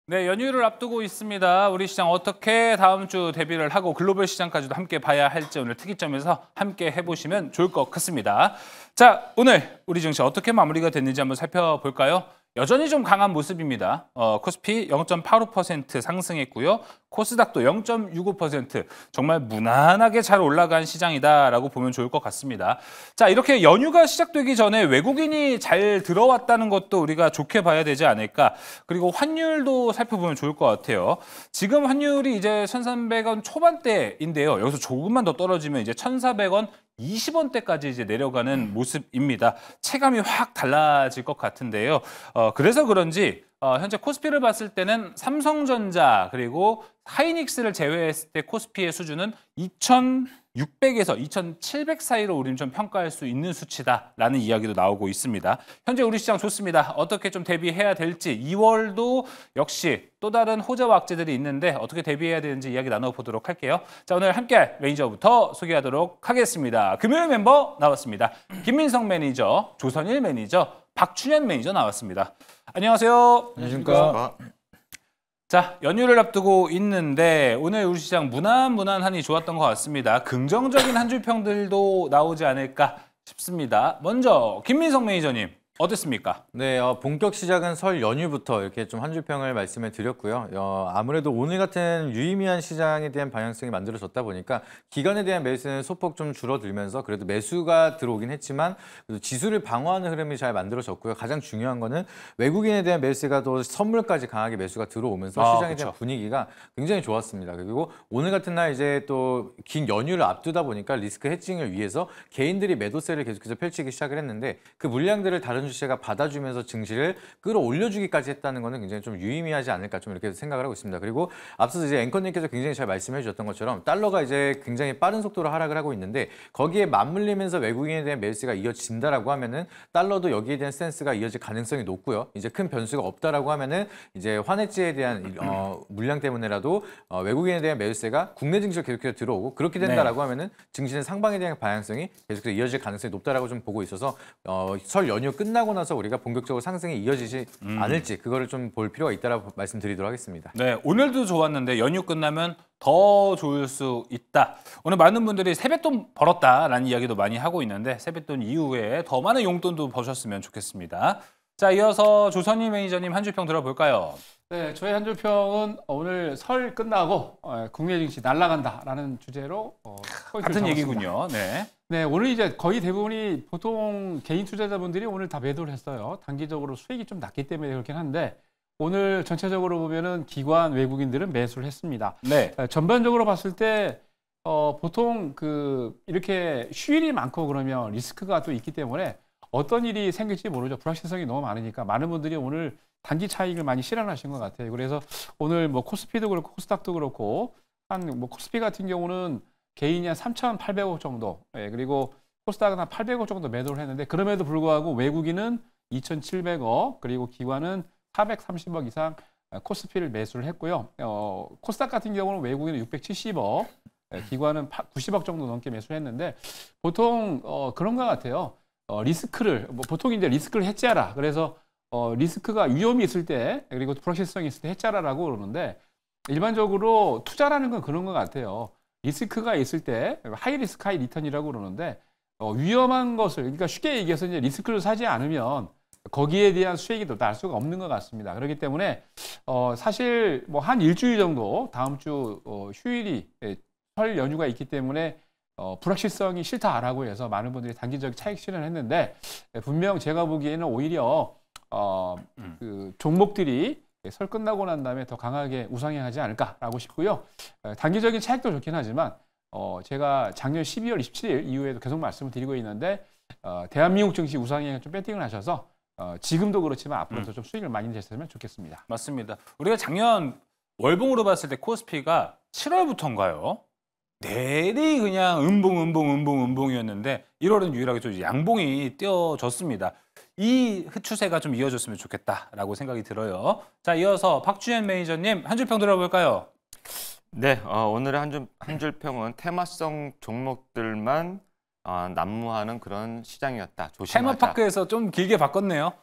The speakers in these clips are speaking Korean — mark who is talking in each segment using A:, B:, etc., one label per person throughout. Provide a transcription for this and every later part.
A: 네, 연휴를 앞두고 있습니다. 우리 시장 어떻게 다음 주 대비를 하고 글로벌 시장까지도 함께 봐야 할지 오늘 특이점에서 함께 해보시면 좋을 것 같습니다. 자, 오늘 우리 증시 어떻게 마무리가 됐는지 한번 살펴볼까요? 여전히 좀 강한 모습입니다. 코스피 0.85% 상승했고요. 코스닥도 0.65% 정말 무난하게 잘 올라간 시장이다라고 보면 좋을 것 같습니다. 자, 이렇게 연휴가 시작되기 전에 외국인이 잘 들어왔다는 것도 우리가 좋게 봐야 되지 않을까. 그리고 환율도 살펴보면 좋을 것 같아요. 지금 환율이 이제 1,300원 초반대인데요. 여기서 조금만 더 떨어지면 이제 1,400원 20원대까지 이제 내려가는 모습입니다. 체감이 확 달라질 것 같은데요. 그래서 그런지 현재 코스피를 봤을 때는 삼성전자 그리고 하이닉스를 제외했을 때 코스피의 수준은 2,600에서 2,700 사이로 우리는 좀 평가할 수 있는 수치다라는 이야기도 나오고 있습니다. 현재 우리 시장 좋습니다. 어떻게 좀 대비해야 될지 2월도 역시 또 다른 호재와 악재들이 있는데 어떻게 대비해야 되는지 이야기 나눠보도록 할게요. 자, 오늘 함께할 매니저부터 소개하도록 하겠습니다. 금요일 멤버 나왔습니다. 김민성 매니저, 조선일 매니저, 박춘현 매니저 나왔습니다. 안녕하세요.
B: 안녕하십니까.
A: 자, 연휴를 앞두고 있는데 오늘 우리 시장 무난하니 좋았던 것 같습니다. 긍정적인 한 줄 평들도 나오지 않을까 싶습니다. 먼저 김민성 매니저님 어땠습니까?
B: 네, 본격 시작은 설 연휴부터 이렇게 좀 한 줄 평을 말씀을 드렸고요. 아무래도 오늘 같은 유의미한 시장에 대한 방향성이 만들어졌다 보니까 기관에 대한 매수는 소폭 좀 줄어들면서 그래도 매수가 들어오긴 했지만 그래도 지수를 방어하는 흐름이 잘 만들어졌고요. 가장 중요한 거는 외국인에 대한 매수가 또 선물까지 강하게 매수가 들어오면서 시장에 대한 분위기가 굉장히 좋았습니다. 그리고 오늘 같은 날 이제 또 긴 연휴를 앞두다 보니까 리스크 해칭을 위해서 개인들이 매도세를 계속해서 펼치기 시작을 했는데 그 물량들을 다른 주체가 받아주면서 증시를 끌어올려주기까지 했다는 것은 굉장히 좀 유의미하지 않을까 좀 이렇게 생각을 하고 있습니다. 그리고 앞서서 이제 앵커님께서 굉장히 잘 말씀해 주셨던 것처럼 달러가 이제 굉장히 빠른 속도로 하락을 하고 있는데 거기에 맞물리면서 외국인에 대한 매수가 이어진다라고 하면은 달러도 여기에 대한 스탠스가 이어질 가능성이 높고요. 이제 큰 변수가 없다라고 하면은 이제 환해지에 대한 물량 때문에라도 외국인에 대한 매수세가 국내 증시로 계속해서 들어오고 그렇게 된다라고 하면은 증시는 상방에 대한 방향성이 계속해서 이어질 가능성이 높다라고 좀 보고 있어서 설 연휴 끝나고 나서 우리가 본격적으로 상승이 이어지지 않을지 그거를 좀 볼 필요가 있다라고 말씀드리도록 하겠습니다.
A: 네, 오늘도 좋았는데 연휴 끝나면 더 좋을 수 있다. 오늘 많은 분들이 세뱃돈 벌었다라는 이야기도 많이 하고 있는데 세뱃돈 이후에 더 많은 용돈도 버셨으면 좋겠습니다. 자, 이어서 조선일 매니저님 한 줄 평 들어볼까요?
C: 네, 저희 한 줄 평은 오늘 설 끝나고 국내 증시 날아간다라는 주제로
A: 같은 얘기군요. 네.
C: 네, 오늘 이제 거의 대부분이 보통 개인 투자자분들이 오늘 다 매도를 했어요. 단기적으로 수익이 좀 낮기 때문에 그렇긴 한데 오늘 전체적으로 보면은 기관 외국인들은 매수를 했습니다.
A: 네.
C: 전반적으로 봤을 때 보통 이렇게 휴일이 많고 그러면 리스크가 또 있기 때문에 어떤 일이 생길지 모르죠. 불확실성이 너무 많으니까 많은 분들이 오늘 단기 차익을 많이 실현하신 것 같아요. 그래서 오늘 뭐 코스피도 그렇고 코스닥도 그렇고 뭐 코스피 같은 경우는 개인이 한 3,800억 정도, 그리고 코스닥은 한 800억 정도 매도를 했는데 그럼에도 불구하고 외국인은 2,700억, 그리고 기관은 430억 이상 코스피를 매수를 했고요. 코스닥 같은 경우는 외국인은 670억, 기관은 90억 정도 넘게 매수를 했는데 보통 그런 것 같아요. 리스크를 보통 이제 리스크를 해지하라. 그래서 리스크가 위험이 있을 때 그리고 불확실성이 있을 때 해지하라라고 그러는데 일반적으로 투자라는 건 그런 것 같아요. 리스크가 있을 때 하이 리스크 하이 리턴이라고 그러는데 위험한 것을 그러니까 쉽게 얘기해서 이제 리스크를 사지 않으면 거기에 대한 수익이 날 수가 없는 것 같습니다. 그렇기 때문에 사실 뭐 한 일주일 정도 다음 주 휴일이 설 연휴가 있기 때문에 불확실성이 싫다라고 해서 많은 분들이 단기적 차익 실현했는데 분명 제가 보기에는 오히려 그 종목들이 설 끝나고 난 다음에 더 강하게 우상향하지 않을까라고 싶고요. 단기적인 차익도 좋긴 하지만 제가 작년 12월 27일 이후에도 계속 말씀을 드리고 있는데 대한민국 증시 우상향에 좀 배팅을 하셔서 지금도 그렇지만 앞으로도 좀 수익을 많이 내셨으면 좋겠습니다.
A: 맞습니다. 우리가 작년 월봉으로 봤을 때 코스피가 7월부터인가요? 내리 그냥 음봉이었는데 1월은 유일하게 좀 양봉이 띄어졌습니다. 이 추세가 좀 이어졌으면 좋겠다라고 생각이 들어요. 자, 이어서 박주현 매니저님 한 줄 평 들어볼까요?
D: 네, 오늘의 한 줄 평은 테마성 종목들만 난무하는 그런 시장이었다. 조심하자.
A: 테마파크에서 좀 길게 바꿨네요.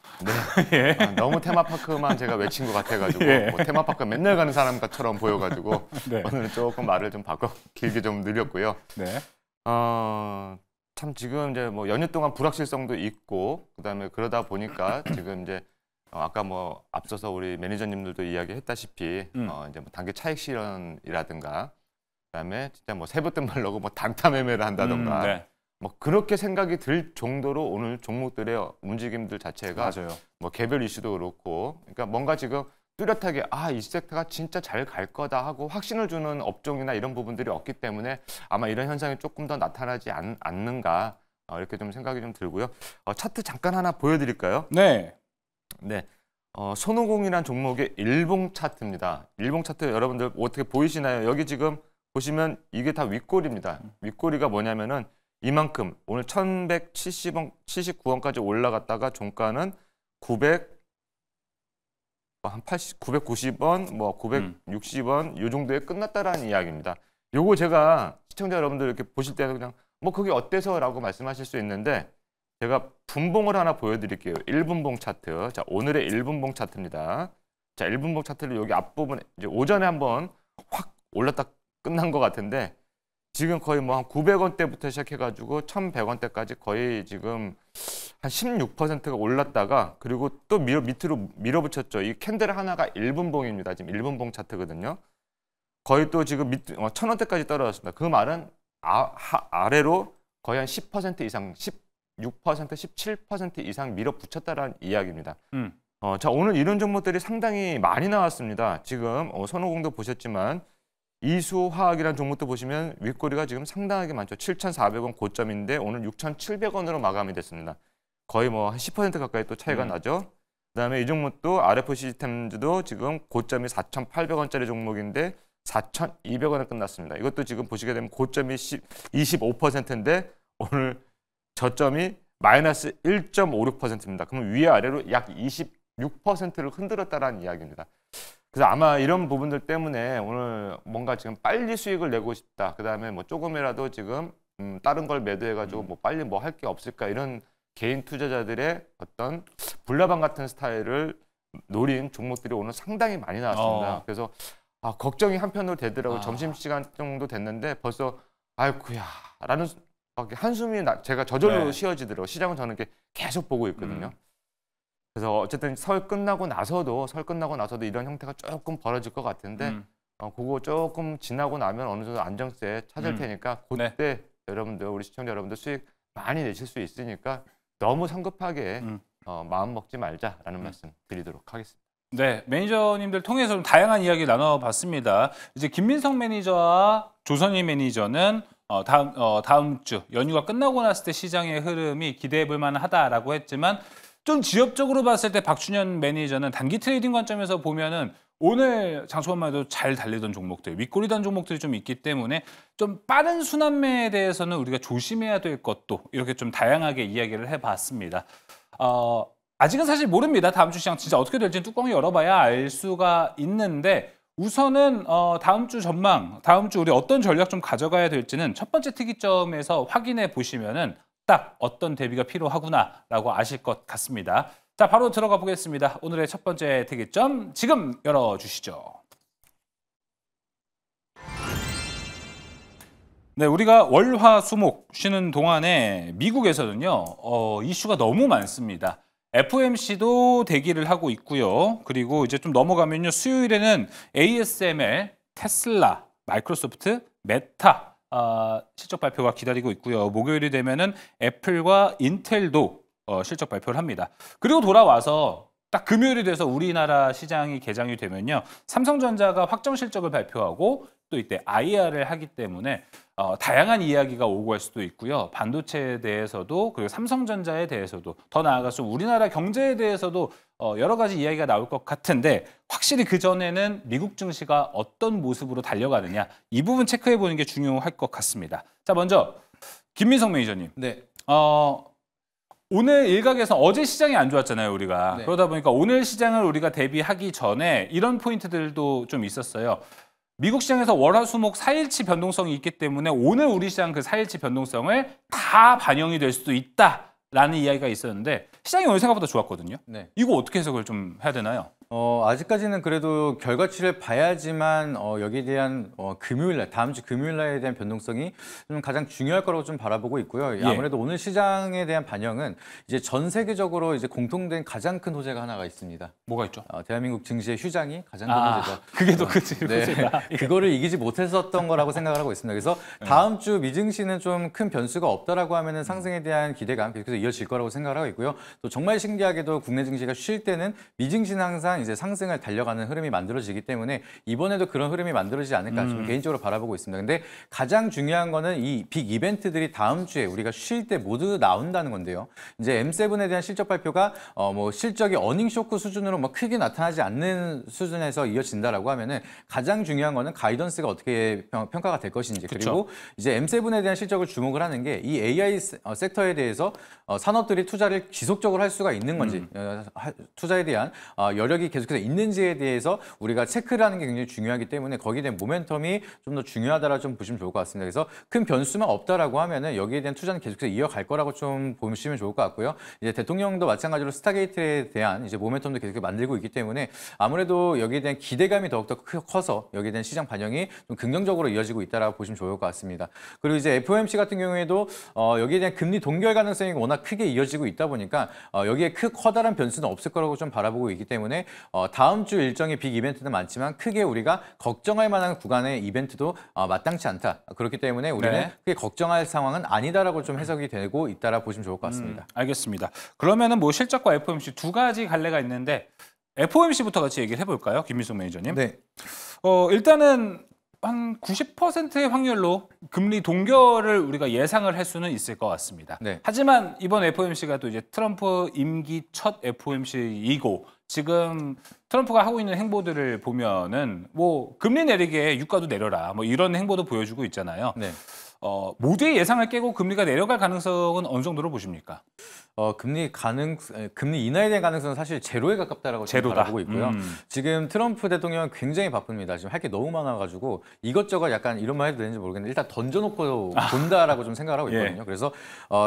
D: 네. 너무 테마파크만 제가 외친 것 같아가지고
A: 예.
D: 뭐 테마파크 맨날 가는 사람처럼 보여가지고
A: 네.
D: 오늘은 조금 말을 좀 바꿔 길게 좀 늘렸고요.
A: 네.
D: 참 지금 이제 뭐 연휴 동안 불확실성도 있고 그다음에 그러다 보니까 지금 이제 아까 뭐 앞서서 우리 매니저님들도 이야기했다시피 이제 뭐 단기 차익 실현이라든가 그다음에 진짜 뭐 세뱃돈 벌려고 뭐 단타 매매를 한다던가
A: 네.
D: 뭐 그렇게 생각이 들 정도로 오늘 종목들의 움직임들 자체가
A: 맞아요.
D: 뭐 개별 이슈도 그렇고 그러니까 뭔가 지금 뚜렷하게 이 섹터가 진짜 잘 갈 거다 하고 확신을 주는 업종이나 이런 부분들이 없기 때문에 아마 이런 현상이 조금 더 나타나지 않는가 이렇게 좀 생각이 좀 들고요. 차트 잠깐 하나 보여드릴까요?
A: 네.
D: 네. 손오공이란 종목의 일봉 차트입니다. 일봉 차트 여러분들 어떻게 보이시나요? 여기 지금 보시면 이게 다 윗골입니다. 윗골이가 뭐냐면은 이만큼 오늘 1170원, 79원까지 올라갔다가 종가는 990원, 뭐 960원 요 정도에 끝났다라는 이야기입니다. 요거 제가 시청자 여러분들 이렇게 보실 때는 그냥 뭐 그게 어때서라고 말씀하실 수 있는데 제가 분봉을 하나 보여드릴게요. 1분봉 차트. 자, 오늘의 1분봉 차트입니다. 자, 1분봉 차트를 여기 앞부분에 이제 오전에 한번 확 올랐다 끝난 것 같은데 지금 거의 뭐 한 900원대부터 시작해가지고 1,100원대까지 거의 지금 한 16%가 올랐다가 그리고 또 밑으로 밀어붙였죠. 이 캔들 하나가 1분봉입니다. 지금 1분봉 차트거든요. 거의 또 지금 1,000원대까지 떨어졌습니다. 그 말은 아래로 거의 한 10% 이상, 16%, 17% 이상 밀어붙였다라는 이야기입니다. 자, 오늘 이런 종목들이 상당히 많이 나왔습니다. 지금 손오공도 보셨지만 이수화학이라는 종목도 보시면 윗꼬리가 지금 상당하게 많죠. 7,400원 고점인데 오늘 6,700원으로 마감이 됐습니다. 거의 뭐 한 10% 가까이 또 차이가 나죠. 그다음에 이 종목도 RF 시스템즈도 지금 고점이 4,800원짜리 종목인데 4,200원에 끝났습니다. 이것도 지금 보시게 되면 고점이 25%인데 오늘 저점이 마이너스 1.56%입니다. 그러면 위아래로 약 26%를 흔들었다라는 이야기입니다. 그래서 아마 이런 부분들 때문에 오늘 뭔가 지금 빨리 수익을 내고 싶다. 그다음에 뭐 조금이라도 지금 다른 걸 매도해가지고 뭐 빨리 뭐 할 게 없을까 이런 개인 투자자들의 어떤 불나방 같은 스타일을 노린 종목들이 오늘 상당히 많이 나왔습니다. 그래서 걱정이 한편으로 되더라고요. 점심시간 정도 됐는데 벌써 아이쿠야 라는 한숨이 제가 저절로 쉬어지더라고요. 시장은 저는 이렇게 계속 보고 있거든요. 그래서 어쨌든 설 끝나고 나서도 이런 형태가 조금 벌어질 것 같은데 그거 조금 지나고 나면 어느 정도 안정세 찾을 테니까 그때 여러분들 우리 시청자 여러분들 수익 많이 내실 수 있으니까 너무 성급하게 마음 먹지 말자라는 말씀 드리도록 하겠습니다.
A: 네, 매니저님들 통해서 좀 다양한 이야기 나눠봤습니다. 이제 김민성 매니저와 조선희 매니저는 다음 주 연휴가 끝나고 났을 때 시장의 흐름이 기대해볼 만하다라고 했지만 좀 지엽적으로 봤을 때 박준현 매니저는 단기 트레이딩 관점에서 보면은 오늘 장초반만 해도 잘 달리던 종목들, 윗꼬리단 종목들이 좀 있기 때문에 좀 빠른 순환매에 대해서는 우리가 조심해야 될 것도 이렇게 좀 다양하게 이야기를 해봤습니다. 아직은 사실 모릅니다. 다음 주 시장 진짜 어떻게 될지는 뚜껑을 열어봐야 알 수가 있는데 우선은 다음 주 전망, 다음 주 우리 어떤 전략 좀 가져가야 될지는 첫 번째 특이점에서 확인해 보시면은 딱 어떤 대비가 필요하구나라고 아실 것 같습니다. 자, 바로 들어가 보겠습니다. 오늘의 첫 번째 특이점 지금 열어주시죠. 네, 우리가 월화수목 쉬는 동안에 미국에서는요 이슈가 너무 많습니다. FOMC도 대기를 하고 있고요. 그리고 이제 좀 넘어가면요 수요일에는 ASML, 테슬라, 마이크로소프트, 메타 실적 발표가 기다리고 있고요. 목요일이 되면은 애플과 인텔도 실적 발표를 합니다. 그리고 돌아와서 딱 금요일이 돼서 우리나라 시장이 개장이 되면요. 삼성전자가 확정 실적을 발표하고 또 이때 IR을 하기 때문에 다양한 이야기가 오고 갈 수도 있고요. 반도체에 대해서도 그리고 삼성전자에 대해서도 더 나아가서 우리나라 경제에 대해서도 여러 가지 이야기가 나올 것 같은데 확실히 그전에는 미국 증시가 어떤 모습으로 달려가느냐 이 부분 체크해 보는 게 중요할 것 같습니다. 자, 먼저 김민성 매니저님.
B: 네.
A: 오늘 일각에서 어제 시장이 안 좋았잖아요, 우리가.
B: 네.
A: 그러다 보니까 오늘 시장을 우리가 대비하기 전에 이런 포인트들도 좀 있었어요. 미국 시장에서 월화수목 4일치 변동성이 있기 때문에 오늘 우리 시장 그 4일치 변동성을 다 반영이 될 수도 있다라는 이야기가 있었는데 시장이 오늘 생각보다 좋았거든요.
B: 네.
A: 이거 어떻게 해석을 좀 해야 되나요?
B: 아직까지는 그래도 결과치를 봐야지만 여기에 대한 금요일날, 다음 주 금요일날에 대한 변동성이 좀 가장 중요할 거라고 좀 바라보고 있고요.
A: 예.
B: 아무래도 오늘 시장에 대한 반영은 이제 전 세계적으로 이제 공통된 가장 큰 호재가 하나가 있습니다.
A: 뭐가 있죠?
B: 대한민국 증시의 휴장이 가장 큰 호재죠.
A: 그게 더 크지. 호재다.
B: 그거를 이기지 못했었던 거라고 생각을 하고 있습니다. 그래서 다음 주 미증시는 좀 큰 변수가 없다라고 하면은 상승에 대한 기대감 계속해서 이어질 거라고 생각을 하고 있고요. 또 정말 신기하게도 국내 증시가 쉴 때는 미증시는 항상 이제 상승을 달려가는 흐름이 만들어지기 때문에 이번에도 그런 흐름이 만들어지지 않을까 좀 개인적으로 바라보고 있습니다. 근데 가장 중요한 거는 이 빅 이벤트들이 다음 주에 우리가 쉴 때 모두 나온다는 건데요. 이제 M7에 대한 실적 발표가 뭐 실적이 어닝 쇼크 수준으로 뭐 크게 나타나지 않는 수준에서 이어진다라고 하면은 가장 중요한 거는 가이던스가 어떻게 평가가 될 것인지
A: 그쵸.
B: 그리고 이제 M7에 대한 실적을 주목을 하는 게 이 AI 섹터에 대해서 산업들이 투자를 지속적으로 할 수가 있는 건지 투자에 대한 여력이 계속해서 있는지에 대해서 우리가 체크를 하는 게 굉장히 중요하기 때문에 거기에 대한 모멘텀이 좀 더 중요하다라 좀 보시면 좋을 것 같습니다. 그래서 큰 변수만 없다라고 하면은 여기에 대한 투자는 계속해서 이어갈 거라고 좀 보시면 좋을 것 같고요. 이제 대통령도 마찬가지로 스타게이트에 대한 이제 모멘텀도 계속 만들고 있기 때문에 아무래도 여기에 대한 기대감이 더욱더 커서 여기에 대한 시장 반영이 좀 긍정적으로 이어지고 있다라고 보시면 좋을 것 같습니다. 그리고 이제 FOMC 같은 경우에도 여기에 대한 금리 동결 가능성이 워낙 크게 이어지고 있다 보니까 여기에 커다란 변수는 없을 거라고 좀 바라보고 있기 때문에 다음 주 일정의 빅 이벤트는 많지만 크게 우리가 걱정할 만한 구간의 이벤트도 마땅치 않다. 그렇기 때문에 우리는
A: 네.
B: 크게 걱정할 상황은 아니다라고 좀 해석이 되고 있다라 보시면 좋을 것 같습니다.
A: 알겠습니다. 그러면은 뭐 실적과 FOMC 두 가지 갈래가 있는데 FOMC부터 같이 얘기를 해볼까요, 김민석 매니저님?
B: 네.
A: 일단은 한 90%의 확률로 금리 동결을 우리가 예상을 할 수는 있을 것 같습니다.
B: 네.
A: 하지만 이번 FOMC가 또 이제 트럼프 임기 첫 FOMC이고 지금 트럼프가 하고 있는 행보들을 보면은 뭐 금리 내리게 유가도 내려라 뭐 이런 행보도 보여주고 있잖아요.
B: 네.
A: 모두의 예상을 깨고 금리가 내려갈 가능성은 어느 정도로 보십니까?
B: 금리 인하에 대한 가능성은 사실 제로에 가깝다라고 저는
A: 제로다.
B: 바라보고 있고요. 지금 트럼프 대통령은 굉장히 바쁩니다. 지금 할 게 너무 많아가지고 이것저것 약간 이런 말 해도 되는지 모르겠는데 일단 던져놓고 본다라고 좀 생각을 하고 있거든요.
A: 예.
B: 그래서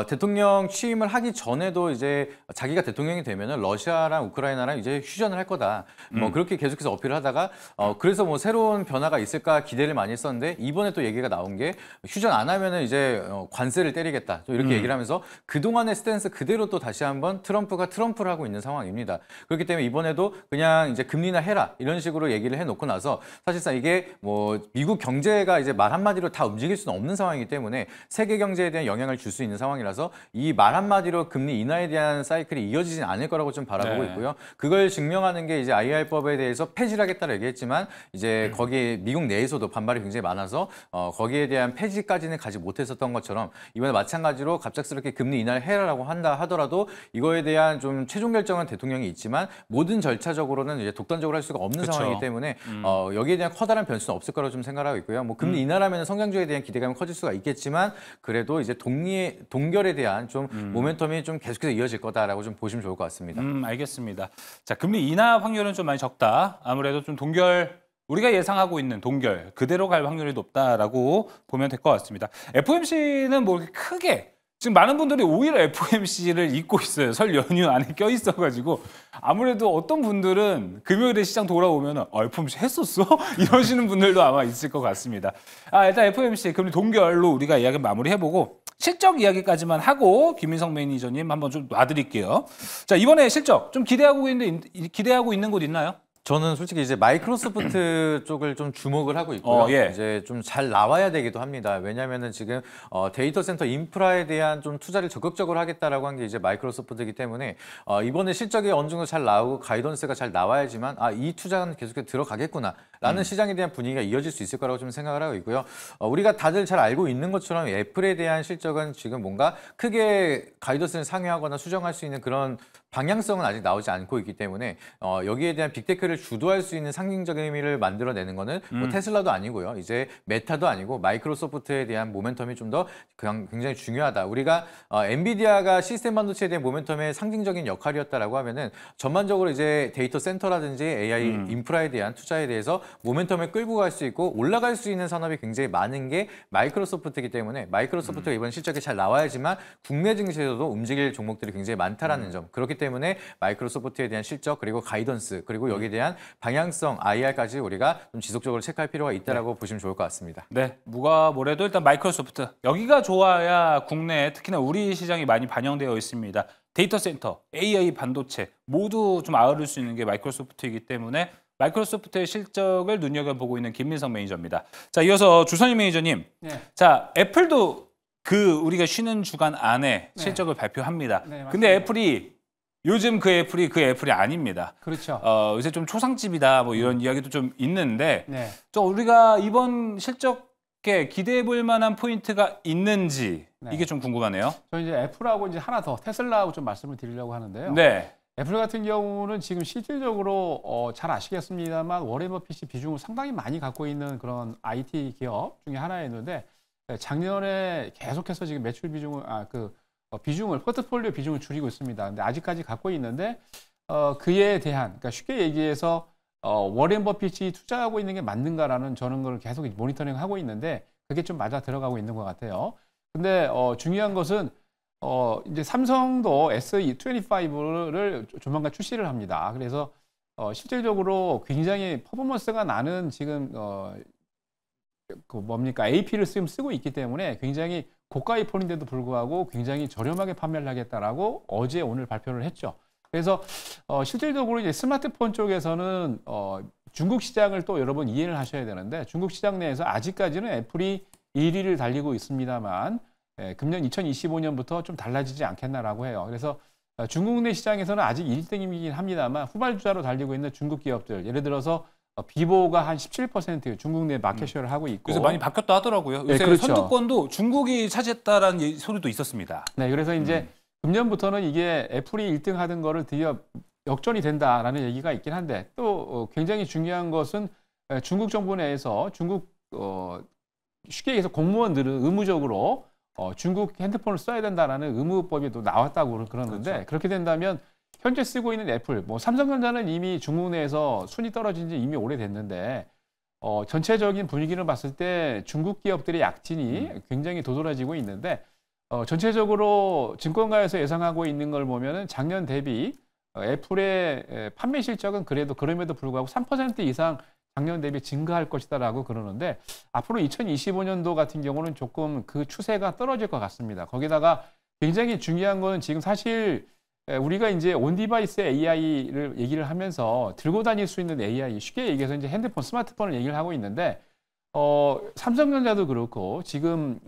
B: 대통령 취임을 하기 전에도 이제 자기가 대통령이 되면은 러시아랑 우크라이나랑 이제 휴전을 할 거다. 뭐 그렇게 계속해서 어필을 하다가 그래서 뭐 새로운 변화가 있을까 기대를 많이 했었는데 이번에 또 얘기가 나온 게 휴전 안 하면은 이제 관세를 때리겠다. 또 이렇게 얘기를 하면서 그동안의 스탠스 그대로 또 다시 한번 트럼프가 트럼프를 하고 있는 상황입니다. 그렇기 때문에 이번에도 그냥 이제 금리나 해라 이런 식으로 얘기를 해놓고 나서 사실상 이게 뭐 미국 경제가 이제 말 한마디로 다 움직일 수는 없는 상황이기 때문에 세계 경제에 대한 영향을 줄 수 있는 상황이라서 이 말 한마디로 금리 인하에 대한 사이클이 이어지진 않을 거라고 좀 바라보고
A: 네.
B: 있고요. 그걸 증명하는 게 이제 IR법에 대해서 폐지를 하겠다고 얘기했지만 이제 거기에 미국 내에서도 반발이 굉장히 많아서 거기에 대한 폐지까지는 가지 못했었던 것처럼 이번에 마찬가지로 갑작스럽게 금리 인하를 해라라고 한다 하더라도 이거에 대한 좀 최종 결정은 대통령이 있지만 모든 절차적으로는 이제 독단적으로 할 수가 없는
A: 그쵸.
B: 상황이기 때문에 여기에 대한 커다란 변수는 없을 거라고 좀 생각하고 있고요. 뭐 금리 인하라면 성장주에 대한 기대감이 커질 수가 있겠지만 그래도 이제 동결에 대한 좀 모멘텀이 좀 계속해서 이어질 거다라고 좀 보시면 좋을 것 같습니다.
A: 알겠습니다. 자, 금리 인하 확률은 좀 많이 적다. 아무래도 좀 동결 우리가 예상하고 있는 동결 그대로 갈 확률이 높다라고 보면 될 것 같습니다. FOMC는 뭐 이렇게 크게 지금 많은 분들이 오히려 FOMC를 잊고 있어요. 설 연휴 안에 껴 있어가지고 아무래도 어떤 분들은 금요일에 시장 돌아오면 FOMC 했었어? 이러시는 분들도 아마 있을 것 같습니다. 일단 FOMC 금리 동결로 우리가 이야기 마무리해보고 실적 이야기까지만 하고 김민석 매니저님 한번 좀 놔드릴게요. 자, 이번에 실적 좀 기대하고 있는 곳 있나요?
B: 저는 솔직히 이제 마이크로소프트 쪽을 좀 주목을 하고 있고요.
A: 예.
B: 이제 좀 잘 나와야 되기도 합니다. 왜냐하면은 지금 데이터 센터 인프라에 대한 좀 투자를 적극적으로 하겠다라고 한 게 이제 마이크로소프트이기 때문에 이번에 실적이 어느 정도 잘 나오고 가이던스가 잘 나와야지만 이 투자는 계속해서 들어가겠구나라는 시장에 대한 분위기가 이어질 수 있을 거라고 좀 생각을 하고 있고요. 우리가 다들 잘 알고 있는 것처럼 애플에 대한 실적은 지금 뭔가 크게 가이던스를 상회하거나 수정할 수 있는 그런 방향성은 아직 나오지 않고 있기 때문에 여기에 대한 빅테크를 주도할 수 있는 상징적인 의미를 만들어내는 거는 뭐 테슬라도 아니고요. 이제 메타도 아니고 마이크로소프트에 대한 모멘텀이 좀 더 굉장히 중요하다. 우리가 엔비디아가 시스템 반도체에 대한 모멘텀의 상징적인 역할이었다라고 하면은 전반적으로 이제 데이터 센터라든지 AI 인프라에 대한 투자에 대해서 모멘텀을 끌고 갈 수 있고 올라갈 수 있는 산업이 굉장히 많은 게 마이크로소프트이기 때문에 마이크로소프트가 이번 실적이 잘 나와야지만 국내 증시에서도 움직일 종목들이 굉장히 많다라는 점. 그렇기 때문에 마이크로소프트에 대한 실적 그리고 가이던스 그리고 여기에 대한 방향성 IR까지 우리가 좀 지속적으로 체크할 필요가 있다라고 보시면 좋을 것 같습니다.
A: 네, 누가 뭐래도 일단 마이크로소프트 여기가 좋아야 국내 특히나 우리 시장이 많이 반영되어 있습니다. 데이터 센터, AI 반도체 모두 좀 아우를 수 있는 게 마이크로소프트이기 때문에 마이크로소프트의 실적을 눈여겨보고 있는 김민성 매니저입니다. 자, 이어서 주선희 매니저님.
C: 네.
A: 자, 애플도 우리가 쉬는 주간 안에
C: 네.
A: 실적을 발표합니다.
C: 네, 맞습니다.
A: 근데 애플이 요즘 그 애플이 아닙니다.
C: 그렇죠.
A: 요새 좀 초상집이다 뭐 이런 이야기도 좀 있는데
C: 네.
A: 우리가 이번 실적에 기대해 볼 만한 포인트가 있는지
C: 네.
A: 이게 좀 궁금하네요.
C: 저 이제 애플하고 이제 하나 더 테슬라하고 좀 말씀을 드리려고 하는데요.
A: 네.
C: 애플 같은 경우는 지금 실질적으로 잘 아시겠습니다만 워렌 버핏이 비중을 상당히 많이 갖고 있는 그런 IT 기업 중에 하나였는데 작년에 계속해서 지금 매출 비중을 비중을 포트폴리오 비중을 줄이고 있습니다. 근데 아직까지 갖고 있는데 그에 대한 그러니까 쉽게 얘기해서 워렌 버핏이 투자하고 있는 게 맞는가라는 저는 걸 계속 모니터링하고 있는데 그게 좀 맞아 들어가고 있는 것 같아요. 근데 중요한 것은 이제 삼성도 S25를 조만간 출시를 합니다. 그래서 실질적으로 굉장히 퍼포먼스가 나는 지금 AP를 쓰고 있기 때문에 굉장히 고가의 폰인데도 불구하고 굉장히 저렴하게 판매를 하겠다라고 어제 오늘 발표를 했죠. 그래서 실질적으로 이제 스마트폰 쪽에서는 중국 시장을 또 여러분 이해를 하셔야 되는데 중국 시장 내에서 아직까지는 애플이 1위를 달리고 있습니다만 금년 2025년부터 좀 달라지지 않겠나라고 해요. 그래서 중국 내 시장에서는 아직 1등이긴 합니다만 후발주자로 달리고 있는 중국 기업들 예를 들어서 비보가 한 17% 중국 내 마켓쉐어를 하고 있고
A: 그래서 많이 바뀌었다 하더라고요. 요새
C: 네, 그렇죠.
A: 선두권도 중국이 차지했다라는 소리도 있었습니다.
C: 네, 그래서 이제 금년부터는 이게 애플이 1등 하던 거를 드디어 역전이 된다라는 얘기가 있긴 한데 또 굉장히 중요한 것은 중국 정부 내에서 중국 쉽게 얘기해서 공무원들은 의무적으로 중국 핸드폰을 써야 된다라는 의무법이 또 나왔다고 그러는데
A: 그렇죠.
C: 그렇게 된다면 현재 쓰고 있는 애플, 뭐 삼성전자는 이미 중국 내에서 순위 떨어진 지 이미 오래됐는데 전체적인 분위기를 봤을 때 중국 기업들의 약진이 굉장히 도드라지고 있는데 전체적으로 증권가에서 예상하고 있는 걸 보면은 작년 대비 애플의 판매 실적은 그래도 그럼에도 불구하고 3% 이상 작년 대비 증가할 것이다라고 그러는데 앞으로 2025년도 같은 경우는 조금 그 추세가 떨어질 것 같습니다. 거기다가 굉장히 중요한 거는 지금 사실 우리가 이제 온 디바이스 AI를 얘기를 하면서 들고 다닐 수 있는 AI 쉽게 얘기해서 이제 핸드폰, 스마트폰을 얘기를 하고 있는데 삼성전자도 그렇고 지금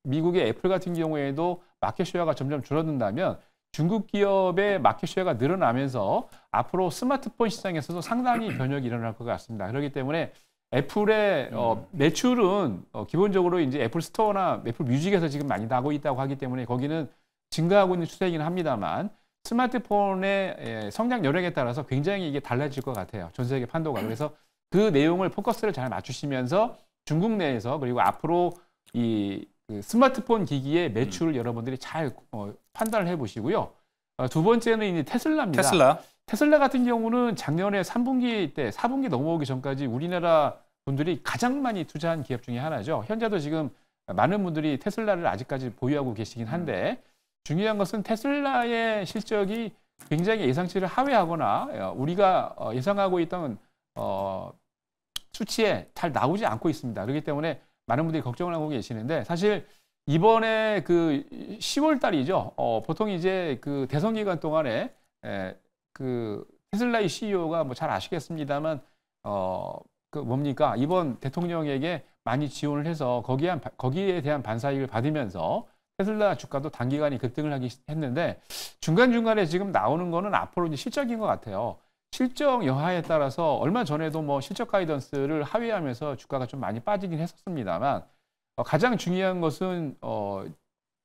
C: 미국의 애플 같은 경우에도 마켓 쉐어가 점점 줄어든다면 중국 기업의 마켓 쉐어가 늘어나면서 앞으로 스마트폰 시장에서도 상당히 변혁이 일어날 것 같습니다. 그렇기 때문에 애플의 매출은 기본적으로 이제 애플 스토어나 애플 뮤직에서 지금 많이 나고 있다고 하기 때문에 거기는 증가하고 있는 추세이긴 합니다만 스마트폰의 성장 여력에 따라서 굉장히 이게 달라질 것 같아요. 전 세계 판도가. 그래서 그 내용을 포커스를 잘 맞추시면서 중국 내에서 그리고 앞으로 그 스마트폰 기기의 매출을 여러분들이 잘 판단을 해보시고요. 두 번째는 이제 테슬라입니다. 테슬라 같은 경우는 작년에 3분기 때 4분기 넘어오기 전까지 우리나라 분들이 가장 많이 투자한 기업 중에 하나죠. 현재도 지금 많은 분들이 테슬라를 아직까지 보유하고 계시긴 한데 중요한 것은 테슬라의 실적이 굉장히 예상치를 하회하거나 우리가 예상하고 있던 수치에 잘 나오지 않고 있습니다. 그렇기 때문에 많은 분들이 걱정을 하고 계시는데 사실 이번에 그 10월 달이죠. 보통 이제 그 대선 기간 동안에 그 테슬라의 CEO가 뭐 잘 아시겠습니다만 그 뭡니까 이번 대통령에게 많이 지원을 해서 거기에 대한 반사이익을 받으면서 테슬라 주가도 단기간에 급등을 하기 했는데 중간중간에 지금 나오는 거는 앞으로 이제 실적인 것 같아요. 실적 여하에 따라서 얼마 전에도 뭐 실적 가이던스를 하회하면서 주가가 좀 많이 빠지긴 했었습니다만 가장 중요한 것은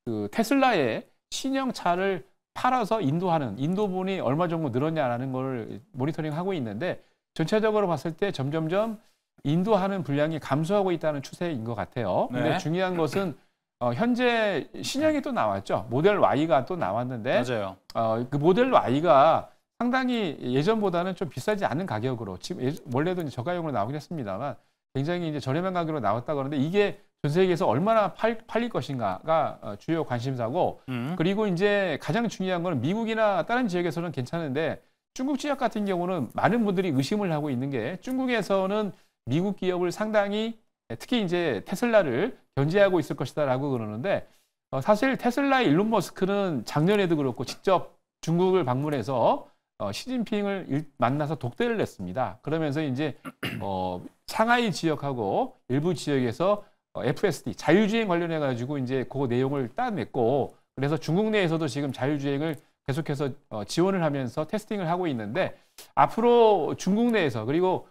C: 그 테슬라의 신형차를 팔아서 인도하는 인도분이 얼마 정도 늘었냐라는 걸 모니터링하고 있는데 전체적으로 봤을 때 점점점 인도하는 분량이 감소하고 있다는 추세인 것 같아요. 근데
A: 네.
C: 중요한 것은 현재 신형이 또 나왔죠. 모델 Y가 또 나왔는데
A: 맞아요.
C: 그 모델 Y가 상당히 예전보다는 좀 비싸지 않은 가격으로 지금 원래도 이제 저가형으로 나오긴 했습니다만 굉장히 이제 저렴한 가격으로 나왔다 그러는데 이게 전 세계에서 얼마나 팔릴 것인가가 주요 관심사고 그리고 이제 가장 중요한 거는 미국이나 다른 지역에서는 괜찮은데 중국 지역 같은 경우는 많은 분들이 의심을 하고 있는 게 중국에서는 미국 기업을 상당히 특히 이제 테슬라를 견제하고 있을 것이다라고 그러는데 사실 테슬라의 일론 머스크는 작년에도 그렇고 직접 중국을 방문해서 시진핑을 만나서 독대를 냈습니다. 그러면서 이제 상하이 지역하고 일부 지역에서 FSD 자율주행 관련해 가지고 이제 그 내용을 따냈고 그래서 중국 내에서도 지금 자율주행을 계속해서 지원을 하면서 테스팅을 하고 있는데 앞으로 중국 내에서 그리고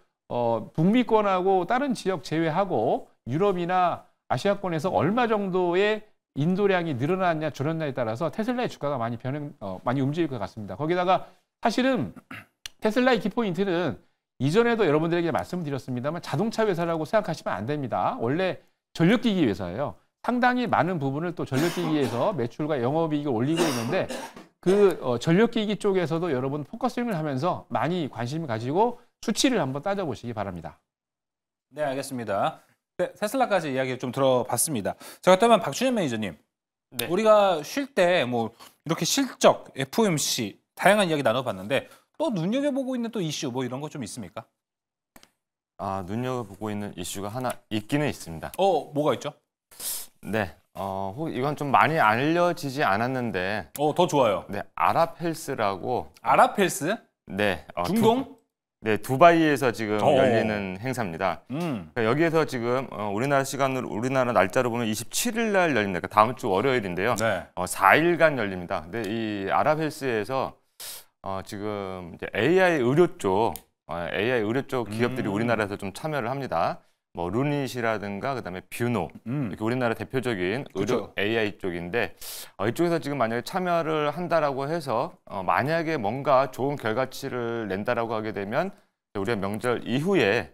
C: 북미권하고 다른 지역 제외하고 유럽이나 아시아권에서 얼마 정도의 인도량이 늘어났냐 줄었냐에 따라서 테슬라의 주가가 많이 움직일 것 같습니다. 거기다가 사실은 테슬라의 키포인트는 이전에도 여러분들에게 말씀을 드렸습니다만 자동차 회사라고 생각하시면 안 됩니다. 원래 전력기기 회사예요. 상당히 많은 부분을 또 전력기기에서 매출과 영업이익을 올리고 있는데 그 전력기기 쪽에서도 여러분 포커싱을 하면서 많이 관심을 가지고 수치를 한번 따져보시기 바랍니다.
A: 네, 알겠습니다. 네, 테슬라까지 이야기 좀 들어봤습니다. 자, 그렇다면 박준현 매니저님,
D: 네.
A: 우리가 쉴 때 뭐 이렇게 실적, FOMC 다양한 이야기 나눠봤는데 또 눈여겨보고 있는 또 이슈 뭐 이런 거 좀 있습니까?
D: 눈여겨보고 있는 이슈가 하나 있기는 있습니다.
A: 뭐가 있죠?
D: 네. 이건 좀 많이 알려지지 않았는데
A: 더 좋아요.
D: 네, 아랍헬스라고
A: 아랍헬스?
D: 네.
A: 중동?
D: 네, 두바이에서 지금
A: 오.
D: 열리는 행사입니다. 그러니까 여기에서 지금 우리나라 날짜로 보면 27일 날 열립니다. 그러니까 다음 주 월요일인데요.
A: 네.
D: 4일간 열립니다. 근데 이 아랍헬스에서 지금 이제 AI 의료 쪽 기업들이 우리나라에서 좀 참여를 합니다. 뭐 루닛이라든가 그다음에 뷰노 이렇게 우리나라 대표적인 의료
A: 그쵸.
D: AI 쪽인데 이쪽에서 지금 만약에 참여를 한다라고 해서 만약에 뭔가 좋은 결과치를 낸다라고 하게 되면 우리가 명절 이후에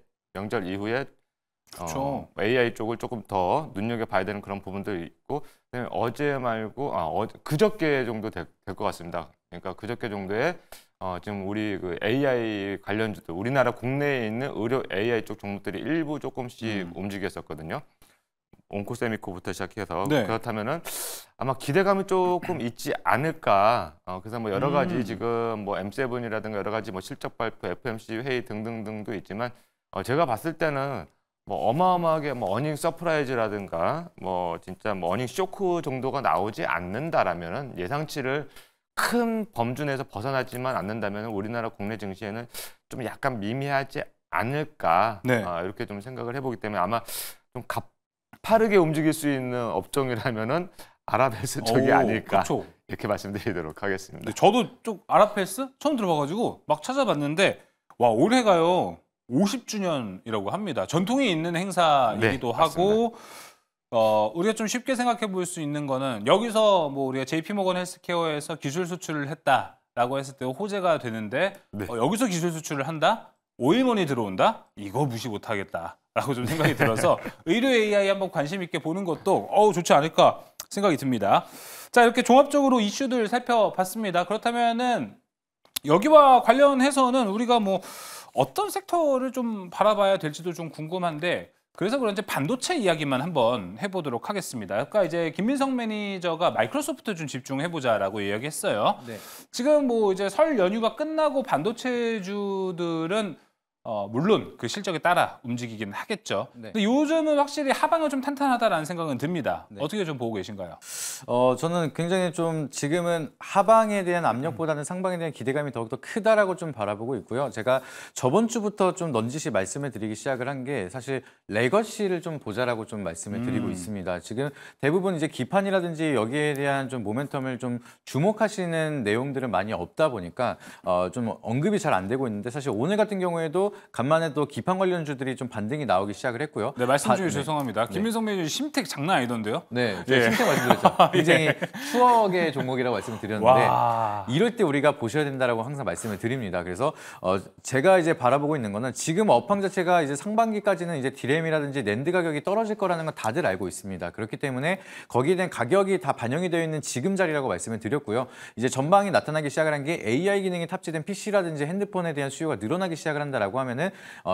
A: 그쵸.
D: AI 쪽을 조금 더 눈여겨봐야 되는 그런 부분들이 있고 그다음에 어제 말고 그저께 정도 될 것 같습니다. 그러니까 그저께 정도에 지금 우리 그 AI 관련주들 우리나라 국내에 있는 의료 AI 쪽 종목들이 일부 조금씩 움직였었거든요. 온코세미코부터 시작해서
A: 네.
D: 그렇다면은 아마 기대감이 조금 있지 않을까. 그래서 뭐 여러 가지 지금 뭐 M7이라든가 여러 가지 뭐 실적 발표, FOMC 회의 등등등도 있지만 제가 봤을 때는 뭐 어마어마하게 뭐 어닝 서프라이즈라든가 뭐 진짜 뭐 어닝 쇼크 정도가 나오지 않는다라면은 예상치를 큰 범주 내에서 벗어나지만 않는다면 우리나라 국내 증시에는 좀 약간 미미하지 않을까
A: 네.
D: 이렇게 좀 생각을 해보기 때문에 아마 좀 가파르게 움직일 수 있는 업종이라면은 아랍헬스 쪽이 아닐까
A: 그쵸.
D: 이렇게 말씀드리도록 하겠습니다.
A: 근데 저도 좀 아랍헬스 처음 들어봐가지고 막 찾아봤는데 와 올해가요 50주년이라고 합니다. 전통이 있는 행사이기도
D: 네,
A: 하고 우리가 좀 쉽게 생각해 볼 수 있는 거는 여기서 뭐 우리가 JP모건 헬스케어에서 기술 수출을 했다라고 했을 때 호재가 되는데
D: 네.
A: 여기서 기술 수출을 한다? 오일몬이 들어온다? 이거 무시 못하겠다라고 좀 생각이 들어서 의료 AI 한번 관심 있게 보는 것도 좋지 않을까 생각이 듭니다. 자 이렇게 종합적으로 이슈들 살펴봤습니다. 그렇다면은 여기와 관련해서는 우리가 뭐 어떤 섹터를 좀 바라봐야 될지도 좀 궁금한데 그래서 그런지 반도체 이야기만 한번 해보도록 하겠습니다. 아까 이제 김민성 매니저가 마이크로소프트 좀 집중해보자라고 이야기했어요.
B: 네.
A: 지금 뭐 이제 설 연휴가 끝나고 반도체주들은 물론 그 실적에 따라 움직이긴 하겠죠.
B: 네.
A: 근데 요즘은 확실히 하방은 좀 탄탄하다라는 생각은 듭니다.
B: 네.
A: 어떻게 좀 보고 계신가요?
B: 저는 굉장히 좀 지금은 하방에 대한 압력보다는 상방에 대한 기대감이 더욱더 크다라고 좀 바라보고 있고요. 제가 저번 주부터 좀 넌지시 말씀을 드리기 시작을 한 게 사실 레거시를 좀 보자라고 좀 말씀을 드리고 있습니다. 지금 대부분 이제 기판이라든지 여기에 대한 좀 모멘텀을 좀 주목하시는 내용들은 많이 없다 보니까 좀 언급이 잘 안 되고 있는데 사실 오늘 같은 경우에도 그리고 간만에 또 기판 관련주들이 좀 반등이 나오기 시작을 했고요.
A: 네, 말씀 중에
B: 네.
A: 죄송합니다. 김민석 매니저 심택 장난 아니던데요?
B: 네,
A: 예.
B: 심택 말씀드렸죠. 굉장히 추억의 종목이라고 말씀을 드렸는데
A: 와.
B: 이럴 때 우리가 보셔야 된다라고 항상 말씀을 드립니다. 그래서 제가 이제 바라보고 있는 거는 지금 업황 자체가 이제 상반기까지는 이제 디램이라든지 낸드 가격이 떨어질 거라는 건 다들 알고 있습니다. 그렇기 때문에 거기에 대한 가격이 다 반영이 되어 있는 지금 자리라고 말씀을 드렸고요. 이제 전방이 나타나기 시작을 한 게 AI 기능이 탑재된 PC라든지 핸드폰에 대한 수요가 늘어나기 시작을 한다라고 하면은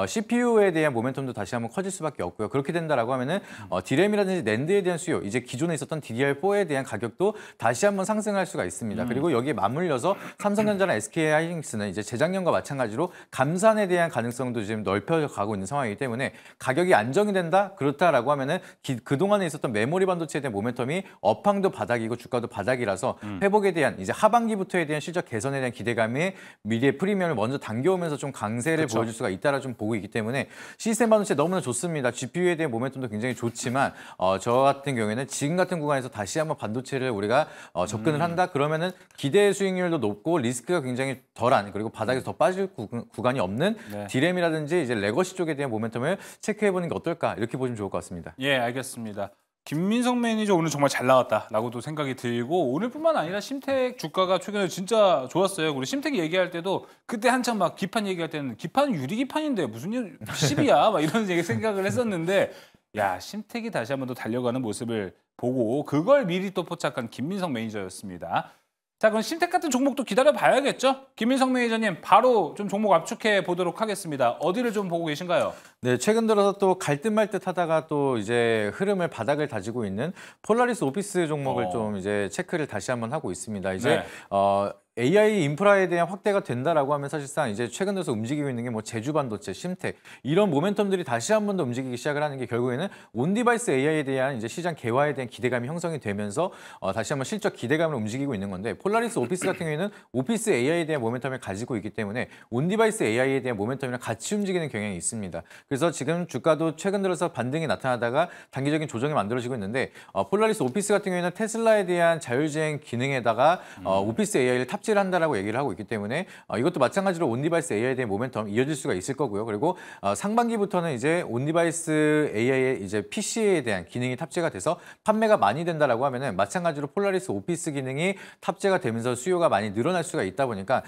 B: CPU에 대한 모멘텀도 다시 한번 커질 수밖에 없고요. 그렇게 된다라고 하면은 디램이라든지 낸드에 대한 수요, 이제 기존에 있었던 DDR4에 대한 가격도 다시 한번 상승할 수가 있습니다. 그리고 여기에 맞물려서 삼성전자나 SK하이닉스는 이제 재작년과 마찬가지로 감산에 대한 가능성도 지금 넓혀가고 있는 상황이기 때문에 가격이 안정이 된다? 그렇다라고 하면은 그동안에 있었던 메모리 반도체에 대한 모멘텀이 업황도 바닥이고 주가도 바닥이라서 회복에 대한 이제 하반기부터에 대한 실적 개선에 대한 기대감이 미래의 프리미엄을 먼저 당겨오면서 좀 강세를
A: 그렇죠.
B: 보여줄 수가 있다라 좀 보고 있기 때문에 시스템 반도체 너무나 좋습니다. GPU에 대한 모멘텀도 굉장히 좋지만 저 같은 경우에는 지금 같은 구간에서 다시 한번 반도체를 우리가 접근을 한다 그러면은 기대 수익률도 높고 리스크가 굉장히 덜한 그리고 바닥에서 더 빠질 구간이 없는
A: 네.
B: 디램이라든지 이제 레거시 쪽에 대한 모멘텀을 체크해 보는 게 어떨까 이렇게 보시면 좋을 것 같습니다.
A: 예, 알겠습니다. 김민석 매니저 오늘 정말 잘 나왔다라고도 생각이 들고 오늘뿐만 아니라 심택 주가가 최근에 진짜 좋았어요. 우리 심택 얘기할 때도 그때 한참 막 기판 얘기할 때는 기판 유리기판인데 무슨 10이야 막 이런 생각을 했었는데 야 심택이 다시 한번 더 달려가는 모습을 보고 그걸 미리 또 포착한 김민석 매니저였습니다. 자 그럼 심택 같은 종목도 기다려 봐야겠죠? 김민석 매니저님 바로 좀 종목 압축해 보도록 하겠습니다. 어디를 좀 보고 계신가요?
B: 네, 최근 들어서 또 갈 듯 말 듯 하다가 또 이제 흐름을 바닥을 다지고 있는 폴라리스 오피스 종목을 좀 이제 체크를 다시 한번 하고 있습니다. 이제
A: 네.
B: AI 인프라에 대한 확대가 된다라고 하면 사실상 이제 최근 들어서 움직이고 있는 게 뭐 제주 반도체, 심택 이런 모멘텀들이 다시 한 번 더 움직이기 시작을 하는 게 결국에는 온 디바이스 AI에 대한 이제 시장 개화에 대한 기대감이 형성이 되면서 다시 한번 실적 기대감을 움직이고 있는 건데 폴라리스 오피스 같은 경우에는 오피스 AI에 대한 모멘텀을 가지고 있기 때문에 온 디바이스 AI에 대한 모멘텀이랑 같이 움직이는 경향이 있습니다. 그래서 지금 주가도 최근 들어서 반등이 나타나다가 단기적인 조정이 만들어지고 있는데 폴라리스 오피스 같은 경우에는 테슬라에 대한 자율주행 기능에다가 오피스 AI를 탑재를 한다라고 얘기를 하고 있기 때문에 이것도 마찬가지로 온디바이스 AI에 대한 모멘텀 이어질 수가 있을 거고요. 그리고 상반기부터는 이제 온디바이스 AI의 이제 PC에 대한 기능이 탑재가 돼서 판매가 많이 된다라고 하면은 마찬가지로 폴라리스 오피스 기능이 탑재가 되면서 수요가 많이 늘어날 수가 있다 보니까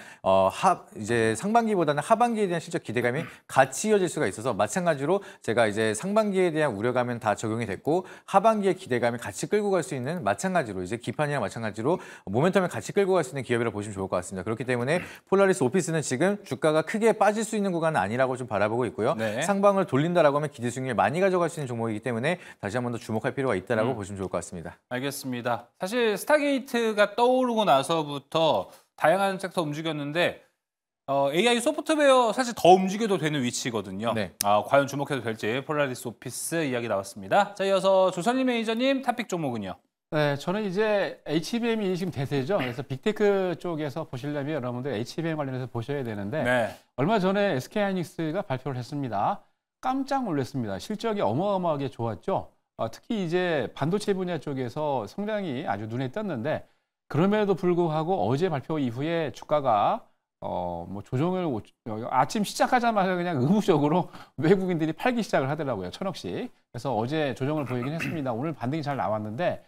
B: 이제 상반기보다는 하반기에 대한 실적 기대감이 같이 이어질 수가 있어서 마찬가지로 제가 이제 상반기에 대한 우려감은 다 적용이 됐고 하반기의 기대감이 같이 끌고 갈 수 있는 마찬가지로 이제 기판이랑 마찬가지로 모멘텀을 같이 끌고 갈 수 있는 기업이라고 보시면 좋을 것 같습니다. 그렇기 때문에 폴라리스 오피스는 지금 주가가 크게 빠질 수 있는 구간은 아니라고 좀 바라보고 있고요.
A: 네.
B: 상방을 돌린다라고 하면 기대 수익률 많이 가져갈 수 있는 종목이기 때문에 다시 한 번 더 주목할 필요가 있다라고 보시면 좋을 것 같습니다.
A: 알겠습니다. 사실 스타게이트가 떠오르고 나서부터 다양한 섹터 움직였는데 AI 소프트웨어 사실 더 움직여도 되는 위치거든요.
B: 네.
A: 과연 주목해도 될지 폴라리스 오피스 이야기 나왔습니다. 자, 이어서 조선리 매니저님 탑픽 종목은요?
C: 네, 저는 이제 HBM이 지금 대세죠. 그래서 빅테크 쪽에서 보시려면 여러분들 HBM 관련해서 보셔야 되는데
A: 네.
C: 얼마 전에 SK하이닉스가 발표를 했습니다. 깜짝 놀랐습니다. 실적이 어마어마하게 좋았죠. 특히 이제 반도체 분야 쪽에서 성장이 아주 눈에 띄었는데 그럼에도 불구하고 어제 발표 이후에 주가가 뭐 조정을 아침 시작하자마자 그냥 의무적으로 외국인들이 팔기 시작을 하더라고요. 1,000억씩. 그래서 어제 조정을 보이긴 했습니다. 오늘 반등이 잘 나왔는데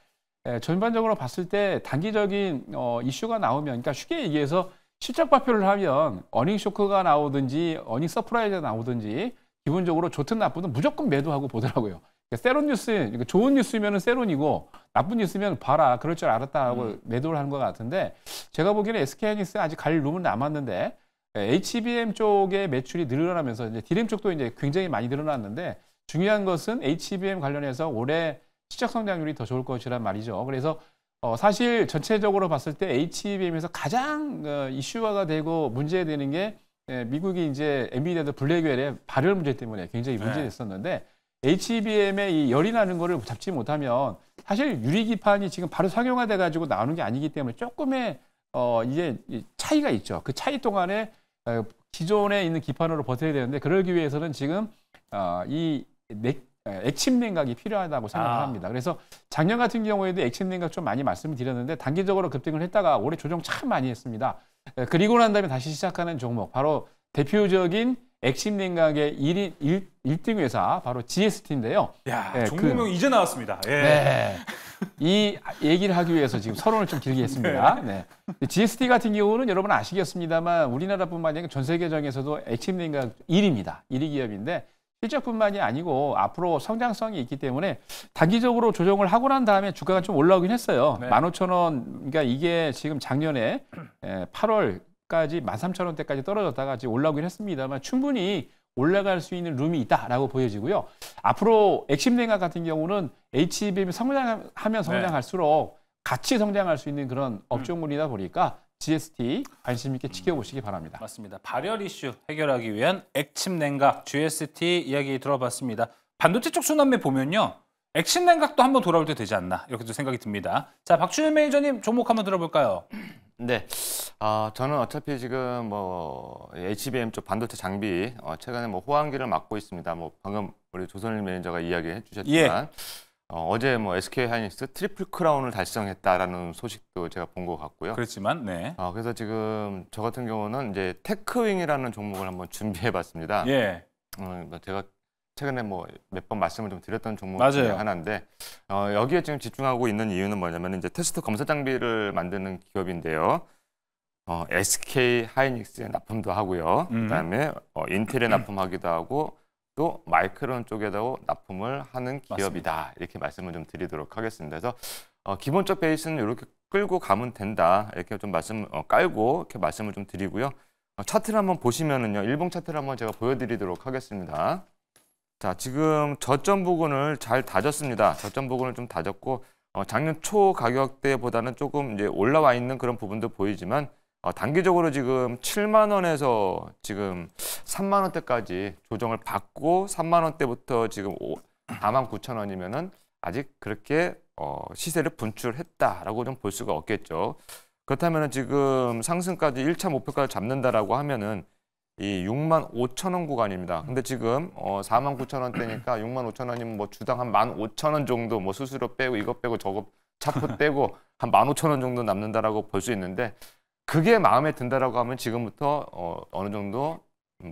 C: 전반적으로 봤을 때 단기적인 이슈가 나오면 그러니까 쉽게 얘기해서 실적 발표를 하면 어닝 쇼크가 나오든지 어닝 서프라이즈가 나오든지 기본적으로 좋든 나쁘든 무조건 매도하고 보더라고요. 세론 뉴스, 좋은 뉴스면은 세론이고 나쁜 뉴스면 봐라 그럴 줄 알았다 하고 매도를 하는 것 같은데 제가 보기에는 SK하이닉스 아직 갈 룸은 남았는데 HBM 쪽의 매출이 늘어나면서 이제 디램 쪽도 이제 굉장히 많이 늘어났는데 중요한 것은 HBM 관련해서 올해 실적 성장률이 더 좋을 것이란 말이죠. 그래서 사실 전체적으로 봤을 때 HBM에서 가장 이슈화가 되고 문제되는 게 미국이 이제 엔비디아도 블랙웰의 발열 문제 때문에 굉장히 문제됐었는데 HBM에 이 열이 나는 거를 잡지 못하면 사실 유리기판이 지금 바로 상용화돼 가지고 나오는 게 아니기 때문에 조금의 이제 차이가 있죠. 그 차이 동안에 기존에 있는 기판으로 버텨야 되는데 그러기 위해서는 지금 이 액침 냉각이 필요하다고 생각을 합니다. 그래서 작년 같은 경우에도 액침 냉각 좀 많이 말씀을 드렸는데 단기적으로 급등을 했다가 올해 조정 참 많이 했습니다. 그리고 난 다음에 다시 시작하는 종목 바로 대표적인 액심 냉각의 1등 회사 바로 GST인데요.
A: 야,
C: 네,
A: 종목명 이제 나왔습니다. 예.
C: 네. 이 얘기를 하기 위해서 지금 서론을 좀 길게 했습니다. 네. GST 같은 경우는 여러분 아시겠습니다만 우리나라뿐만 아니라 전 세계적에서도 액심 냉각 1위입니다. 1위 기업인데 실적뿐만이 아니고 앞으로 성장성이 있기 때문에 단기적으로 조정을 하고 난 다음에 주가가 좀 올라오긴 했어요.
A: 네.
C: 15,000원, 그러니까 이게 지금 작년에 8월까지 13,000원대까지 떨어졌다가 지금 올라오긴 했습니다만 충분히 올라갈 수 있는 룸이 있다라고 보여지고요. 앞으로 액심 냉각 같은 경우는 HBM이 성장하면 성장할수록 같이 성장할 수 있는 그런 업종물이다 보니까 GST 관심 있게 지켜보시기 바랍니다.
A: 맞습니다. 발열 이슈 해결하기 위한 액침 냉각 GST 이야기 들어봤습니다. 반도체 쪽 순환매 보면요. 액침 냉각도 한번 돌아올 때 되지 않나 이렇게 또 생각이 듭니다. 자, 박준현 매니저님 종목 한번 들어볼까요?
D: 네, 저는 어차피 지금 뭐 HBM 쪽 반도체 장비 최근에 뭐 호황기를 맞고 있습니다. 뭐 방금 우리 조선일 매니저가 이야기해 주셨지만 어제 뭐 SK 하이닉스 트리플 크라운을 달성했다라는 소식도 제가 본 것 같고요.
A: 그렇지만 네.
D: 그래서 지금 저 같은 경우는 이제 테크윙이라는 종목을 한번 준비해봤습니다.
A: 예.
D: 제가 최근에 뭐 몇 번 말씀을 좀 드렸던 종목 중에
A: 맞아요.
D: 하나인데 여기에 지금 집중하고 있는 이유는 뭐냐면 이제 테스트 검사 장비를 만드는 기업인데요. SK 하이닉스에 납품도 하고요. 그다음에 인텔에 납품하기도 하고 또 마이크론 쪽에도 납품을 하는 기업이다. 맞습니다. 이렇게 말씀을 좀 드리도록 하겠습니다. 그래서 기본적 베이스는 이렇게 끌고 가면 된다. 이렇게 좀 깔고 이렇게 말씀을 좀 드리고요. 차트를 한번 보시면은요. 일봉 차트를 한번 제가 보여드리도록 하겠습니다. 자, 지금 저점 부근을 잘 다졌습니다. 저점 부근을 좀 다졌고 작년 초 가격대보다는 조금 이제 올라와 있는 그런 부분도 보이지만 단기적으로 지금 7만 원에서 지금 3만 원대까지 조정을 받고 3만 원대부터 지금 4만 9천 원이면은 아직 그렇게 시세를 분출했다라고 좀 볼 수가 없겠죠. 그렇다면은 지금 상승까지 1차 목표가를 잡는다라고 하면은 이 6만 5천 원 구간입니다. 근데 지금 4만 9천 원대니까 6만 5천 원이면 뭐 주당 한 1만 5천 원 정도 뭐 수수료 빼고 이거 빼고 저거 차프 떼고 한 1만 5천 원 정도 남는다라고 볼 수 있는데 그게 마음에 든다라고 하면 지금부터 어느 정도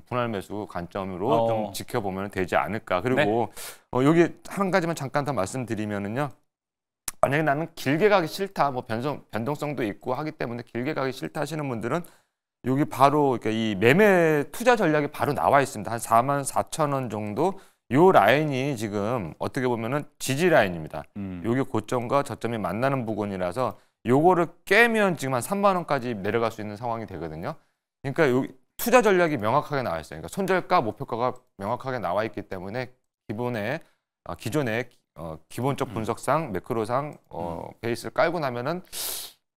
D: 분할 매수 관점으로 좀 지켜보면 되지 않을까. 그리고 네. 여기 한 가지만 잠깐 더 말씀드리면은요. 만약에 나는 길게 가기 싫다, 뭐 변동성도 있고 하기 때문에 길게 가기 싫다 하시는 분들은 여기 바로 그러니까 이 매매 투자 전략이 바로 나와 있습니다. 한 4만 4천 원 정도. 요 라인이 지금 어떻게 보면은 지지 라인입니다. 요게 고점과 저점이 만나는 부분이라서 요거를 깨면 지금 한 3만 원까지 내려갈 수 있는 상황이 되거든요. 그러니까 요 투자 전략이 명확하게 나와 있어요. 그러니까 손절가, 목표가가 명확하게 나와 있기 때문에 기존의 기본적 분석상, 매크로상 베이스를 깔고 나면은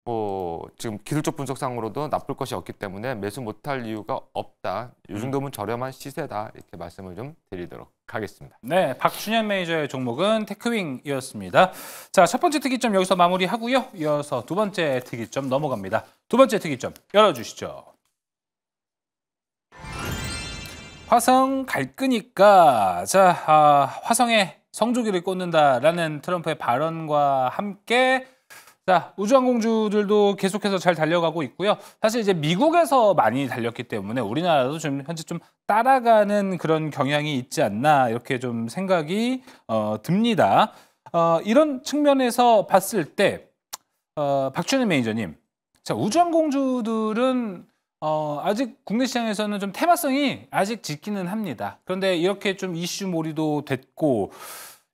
D: 뭐 지금 기술적 분석상으로도 나쁠 것이 없기 때문에 매수 못할 이유가 없다. 이 정도면 저렴한 시세다. 이렇게 말씀을 좀 드리도록 하겠습니다.
A: 네, 박준현 매니저의 종목은 테크윙이었습니다. 자, 첫 번째 특이점 여기서 마무리하고요. 이어서 두 번째 특이점 넘어갑니다. 두 번째 특이점 열어주시죠. 화성 갈 거니까 자, 화성에 성조기를 꽂는다라는 트럼프의 발언과 함께 자, 우주항공주들도 계속해서 잘 달려가고 있고요. 사실 이제 미국에서 많이 달렸기 때문에 우리나라도 좀 현재 좀 따라가는 그런 경향이 있지 않나 이렇게 좀 생각이 듭니다. 이런 측면에서 봤을 때 박준현 매니저님, 자, 우주항공주들은 아직 국내 시장에서는 좀 테마성이 아직 짙기는 합니다. 그런데 이렇게 좀 이슈몰이도 됐고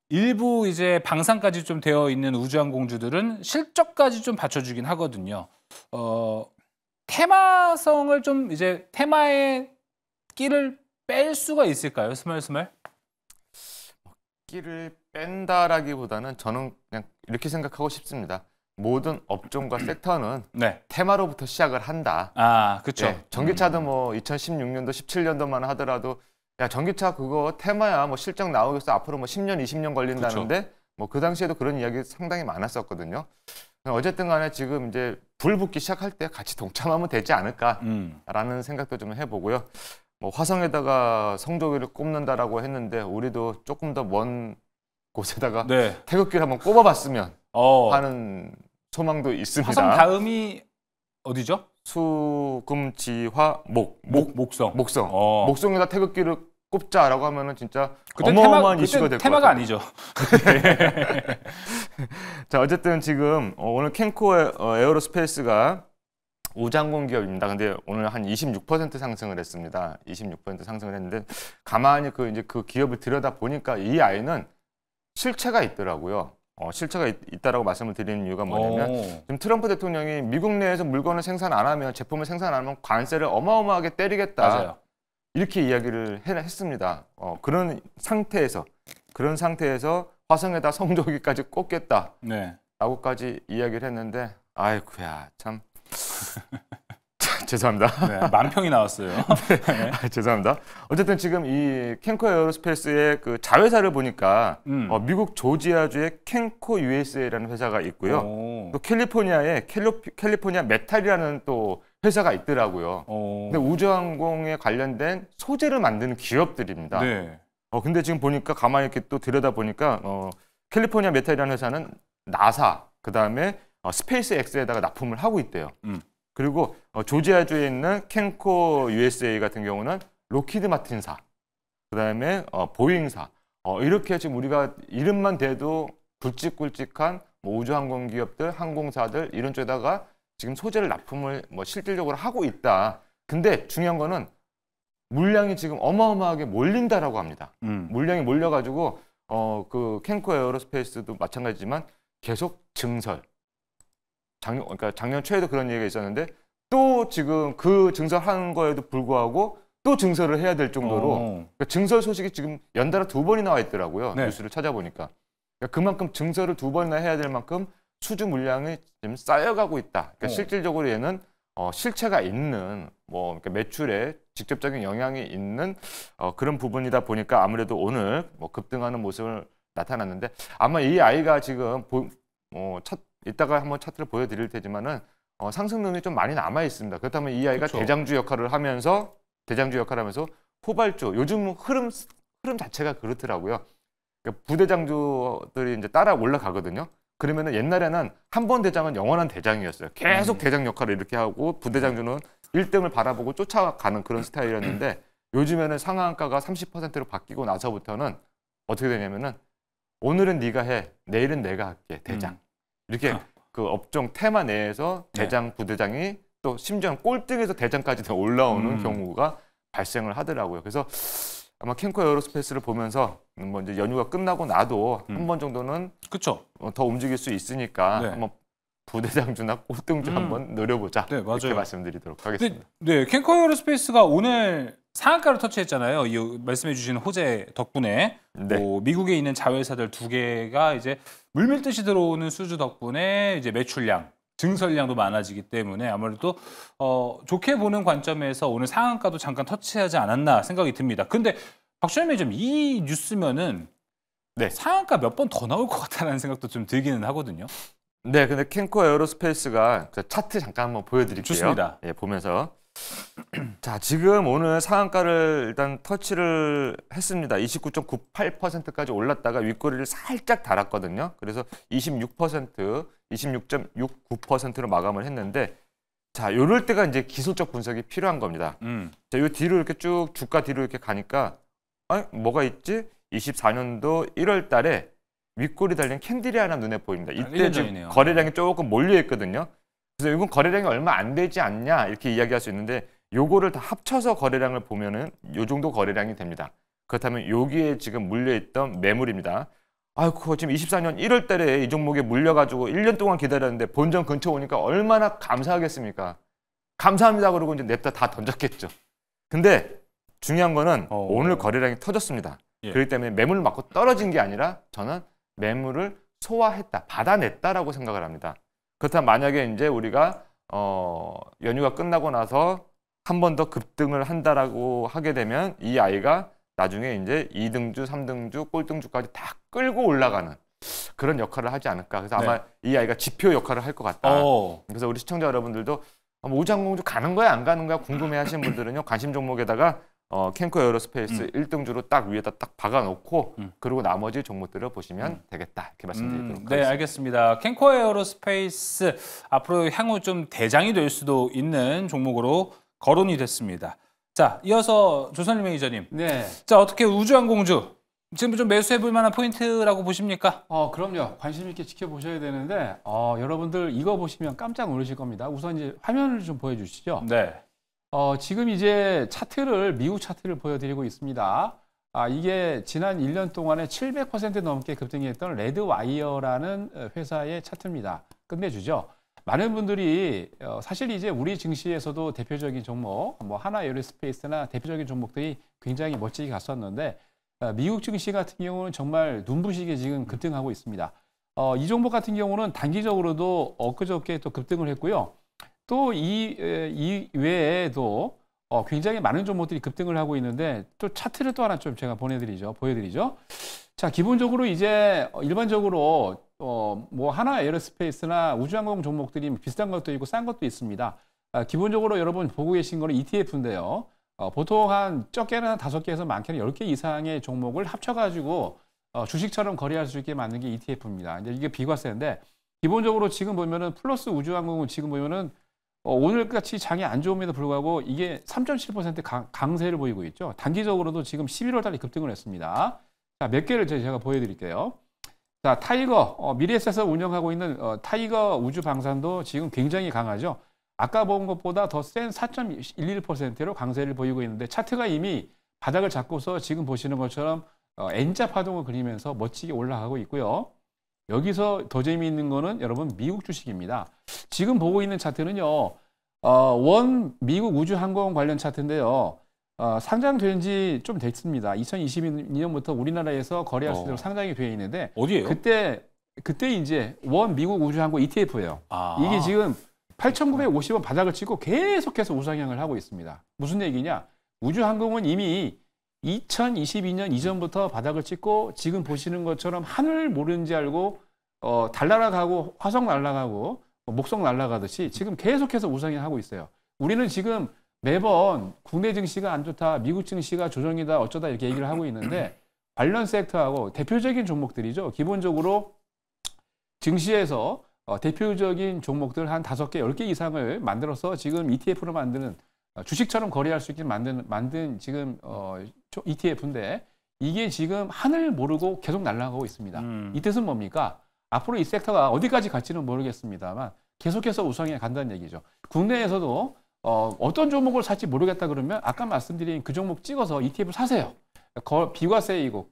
A: 일부 이제 방산까지 좀 되어 있는 우주항공주들은 실적까지 좀 받쳐주긴 하거든요. 테마성을 좀 이제 테마의 끼를 뺄 수가 있을까요? 스멀스멀?
D: 끼를 뺀다라기보다는 저는 그냥 이렇게 생각하고 싶습니다. 모든 업종과 섹터는
A: 네.
D: 테마로부터 시작을 한다.
A: 아, 그렇죠.
D: 네, 전기차도 뭐 2016년도, 17년도만 하더라도 야, 전기차 그거 테마야. 뭐 실적 나오겠어. 앞으로 뭐 10년, 20년 걸린다는데 뭐 그 당시에도 그런 이야기 상당히 많았었거든요. 어쨌든 간에 지금 이제 불 붙기 시작할 때 같이 동참하면 되지 않을까라는 생각도 좀 해보고요. 뭐 화성에다가 성조기를 꼽는다라고 했는데 우리도 조금 더 먼 곳에다가
A: 네.
D: 태극기를 한번 꼽아봤으면 하는 소망도 있습니다.
A: 화성 다음이 어디죠?
D: 수금지화
A: 목성.
D: 목성.
A: 어.
D: 목성에다 태극기를 꼽자라고 하면은 진짜
A: 그때
D: 어마어마한 이슈가 될 것
A: 테마가
D: 같아요.
A: 아니죠.
D: 자, 어쨌든 지금 오늘 캔코 에어로스페이스가 우주항공 기업입니다. 근데 오늘 한 26% 상승을 했습니다. 26% 상승을 했는데 가만히 그 기업을 들여다 보니까 이 아이는 실체가 있더라고요. 실체가 있다라고 말씀을 드리는 이유가 뭐냐면 지금 트럼프 대통령이 미국 내에서 물건을 생산 안 하면 제품을 생산 안 하면 관세를 어마어마하게 때리겠다.
A: 맞아요.
D: 이렇게 이야기를 했습니다. 그런 상태에서 화성에다 성조기까지 꽂겠다.
A: 네.
D: 라고까지 이야기를 했는데 아이쿠야 참 죄송합니다.
A: 네, 만평이 나왔어요.
D: 죄송합니다. 어쨌든 지금 이 캔코 에어로스페이스의 그 자회사를 보니까 미국 조지아주의 캔코 USA라는 회사가 있고요. 또 캘리포니아의 캘리포니아 메탈이라는 또 회사가 있더라고요. 근데 우주항공에 관련된 소재를 만드는 기업들입니다.
A: 네.
D: 근데 지금 보니까 가만히 이렇게 또 들여다 보니까 캘리포니아 메탈이라는 회사는 나사 그다음에 스페이스 X에다가 납품을 하고 있대요. 그리고 조지아주에 있는 캔코 USA 같은 경우는 로키드 마틴사, 그다음에 보잉사 이렇게 지금 우리가 이름만 대도 굵직굵직한 뭐 우주항공 기업들, 항공사들 이런 쪽에다가 지금 소재를 납품을 뭐 실질적으로 하고 있다. 근데 중요한 거는 물량이 지금 어마어마하게 몰린다라고 합니다. 물량이 몰려가지고 그 캔코 에어로스페이스도 마찬가지지만 계속 증설. 그러니까 작년 초에도 그런 얘기가 있었는데 또 지금 그 증설한 거에도 불구하고 또 증설을 해야 될 정도로 그러니까 증설 소식이 지금 연달아 2번이 나와 있더라고요.
A: 네.
D: 뉴스를 찾아보니까. 그러니까 그만큼 증설을 2번이나 해야 될 만큼 수주 물량이 지금 쌓여가고 있다. 그러니까 실질적으로 얘는 실체가 있는 그러니까 매출에 직접적인 영향이 있는 그런 부분이다 보니까 아무래도 오늘 급등하는 모습을 나타났는데 아마 이 아이가 지금 이따가 한번 차트를 보여드릴 테지만은 상승률이 좀 많이 남아 있습니다. 그렇다면 이 아이가
A: 그쵸.
D: 대장주 역할을 하면서 후발주 요즘 흐름 자체가 그렇더라고요. 그러니까 부대장주들이 이제 따라 올라가거든요. 그러면은 옛날에는 한 번 대장은 영원한 대장이었어요. 계속 대장 역할을 이렇게 하고 부대장주는 1등을 바라보고 쫓아가는 그런 스타일이었는데 요즘에는 상한가가 30%로 바뀌고 나서부터는 어떻게 되냐면은 오늘은 네가 해, 내일은 내가 할게 대장. 이렇게 그 업종 테마 내에서 대장, 부대장이 또 심지어 꼴등에서 대장까지 올라오는 경우가 발생을 하더라고요. 그래서 아마 캔코 에어로스페이스를 보면서 뭐 이제 연휴가 끝나고 나도 한 번 정도는
A: 그렇죠.
D: 더 움직일 수 있으니까
A: 네.
D: 한번 부대장주나 꼴등주 한번 노려보자.
A: 네, 맞아요.
D: 이렇게 말씀드리도록 하겠습니다.
A: 네, 캔코 에어로스페이스가 오늘 상한가를 터치했잖아요. 이 말씀해주신 호재 덕분에
D: 네.
A: 미국에 있는 자회사들 2개가 이제 물밀듯이 들어오는 수주 덕분에 이제 매출량, 증설량도 많아지기 때문에 아무래도 좋게 보는 관점에서 오늘 상한가도 잠깐 터치하지 않았나 생각이 듭니다. 근데 박주현 매니저님 이 뉴스면은
D: 네.
A: 상한가 몇 번 더 나올 것 같다는 생각도 좀 들기는 하거든요.
D: 네, 근데 캔코 에어로스페이스가 차트 잠깐 한번 보여드릴게요.
A: 좋습니다.
D: 예, 보면서 자, 지금 오늘 상한가를 일단 터치를 했습니다. 29.98%까지 올랐다가 윗꼬리를 살짝 달았거든요. 그래서 26.69%로 마감을 했는데 자, 요럴 때가 이제 기술적 분석이 필요한 겁니다. 자, 요 뒤로 이렇게 쭉 주가 뒤로 이렇게 가니까 뭐가 있지? 24년도 1월 달에 윗꼬리 달린 캔들이 하나 눈에 보입니다. 이때 지금 거래량이 조금 몰려 있거든요. 그래서 이건 거래량이 얼마 안 되지 않냐 이렇게 이야기할 수 있는데 요거를 다 합쳐서 거래량을 보면은 요 정도 거래량이 됩니다. 그렇다면 여기에 지금 물려있던 매물입니다. 아이고 지금 24년 1월 달에 이 종목에 물려가지고 1년 동안 기다렸는데 본전 근처 오니까 얼마나 감사하겠습니까? 감사합니다 그러고 이제 냅다 다 던졌겠죠. 근데 중요한 거는 오늘 거래량이 터졌습니다.
A: 예.
D: 그렇기 때문에 매물을 맞고 떨어진 게 아니라 저는 매물을 소화했다, 받아냈다라고 생각을 합니다. 그렇다면 만약에 이제 우리가 연휴가 끝나고 나서 한 번 더 급등을 한다라고 하게 되면 이 아이가 나중에 이제 2등주, 3등주, 꼴등주까지 다 끌고 올라가는 그런 역할을 하지 않을까. 그래서 아마 이 아이가 지표 역할을 할 것 같다. 그래서 우리 시청자 여러분들도 우주항공주 가는 거야 안 가는 거야 궁금해하시는 분들은요 관심 종목에다가 캔코 에어로스페이스 1등주로 딱 위에다 딱 박아놓고 그리고 나머지 종목들을 보시면 되겠다 이렇게 말씀드리도록
A: 네,
D: 하겠습니다.
A: 알겠습니다. 캔코 에어로스페이스 앞으로 향후 좀 대장이 될 수도 있는 종목으로 거론이 됐습니다. 자, 이어서 조선일 매니저님.
C: 네.
A: 자, 어떻게 우주항공주 지금 좀 매수해볼 만한 포인트라고 보십니까?
C: 그럼요. 관심 있게 지켜보셔야 되는데 여러분들 이거 보시면 깜짝 놀라실 겁니다. 우선 이제 화면을 좀 보여주시죠.
A: 네.
C: 지금 이제 차트를 미국 차트를 보여드리고 있습니다. 이게 지난 1년 동안에 700% 넘게 급등했던 레드와이어라는 회사의 차트입니다. 끝내주죠. 많은 분들이 사실 이제 우리 증시에서도 대표적인 종목, 뭐 하나 에어로스페이스나 대표적인 종목들이 굉장히 멋지게 갔었는데 미국 증시 같은 경우는 정말 눈부시게 지금 급등하고 있습니다. 이 종목 같은 경우는 단기적으로도 엊그저께 또 급등을 했고요. 또 이 외에도 굉장히 많은 종목들이 급등을 하고 있는데 또 차트를 또 하나 좀 제가 보여드리죠. 자, 기본적으로 이제 일반적으로 뭐 하나 에어로스페이스나 우주항공 종목들이 비슷한 것도 있고 싼 것도 있습니다. 기본적으로 여러분 보고 계신 거는 ETF인데요. 보통 한 적게는 한 5개에서 많게는 10개 이상의 종목을 합쳐가지고 주식처럼 거래할 수 있게 만든 게 ETF입니다. 이제 이게 비과세인데 기본적으로 지금 보면은 플러스 우주항공은 지금 보면은 오늘같이 장이 안 좋음에도 불구하고 이게 3.7% 강세를 보이고 있죠. 단기적으로도 지금 11월 달에 급등을 했습니다. 자, 몇 개를 제가 보여드릴게요. 자, 타이거, 미래에셋에서 운영하고 있는 타이거 우주 방산도 지금 굉장히 강하죠. 아까 본 것보다 더 센 4.11%로 강세를 보이고 있는데 차트가 이미 바닥을 잡고서 지금 보시는 것처럼 N자 파동을 그리면서 멋지게 올라가고 있고요. 여기서 더 재미있는 거는 여러분 미국 주식입니다. 지금 보고 있는 차트는요. 원 미국 우주항공 관련 차트인데요. 상장된 지 좀 됐습니다. 2022년부터 우리나라에서 거래할 수 있도록 상장이 되어 있는데
A: 어디예요?
C: 그때 이제 원 미국 우주항공 ETF예요. 이게 지금 8,950원 바닥을 찍고 계속해서 우상향을 하고 있습니다. 무슨 얘기냐? 우주항공은 이미 2022년 이전부터 바닥을 찍고 지금 보시는 것처럼 하늘 모르는지 알고 달 날아가고 화성 날아가고 목성 날아가듯이 지금 계속해서 우상향하고 있어요. 우리는 지금 매번 국내 증시가 안 좋다, 미국 증시가 조정이다, 어쩌다 이렇게 얘기를 하고 있는데 관련 섹터하고 대표적인 종목들이죠. 기본적으로 증시에서 대표적인 종목들 한 5개, 10개 이상을 만들어서 지금 ETF로 만드는 주식처럼 거래할 수 있게 만든 지금 ETF인데 이게 지금 하늘 모르고 계속 날아가고 있습니다. 이 뜻은 뭡니까? 앞으로 이 섹터가 어디까지 갈지는 모르겠습니다만 계속해서 우상향 간다는 얘기죠. 국내에서도 어떤 종목을 살지 모르겠다 그러면 아까 말씀드린 그 종목 찍어서 ETF 사세요. 비과세이고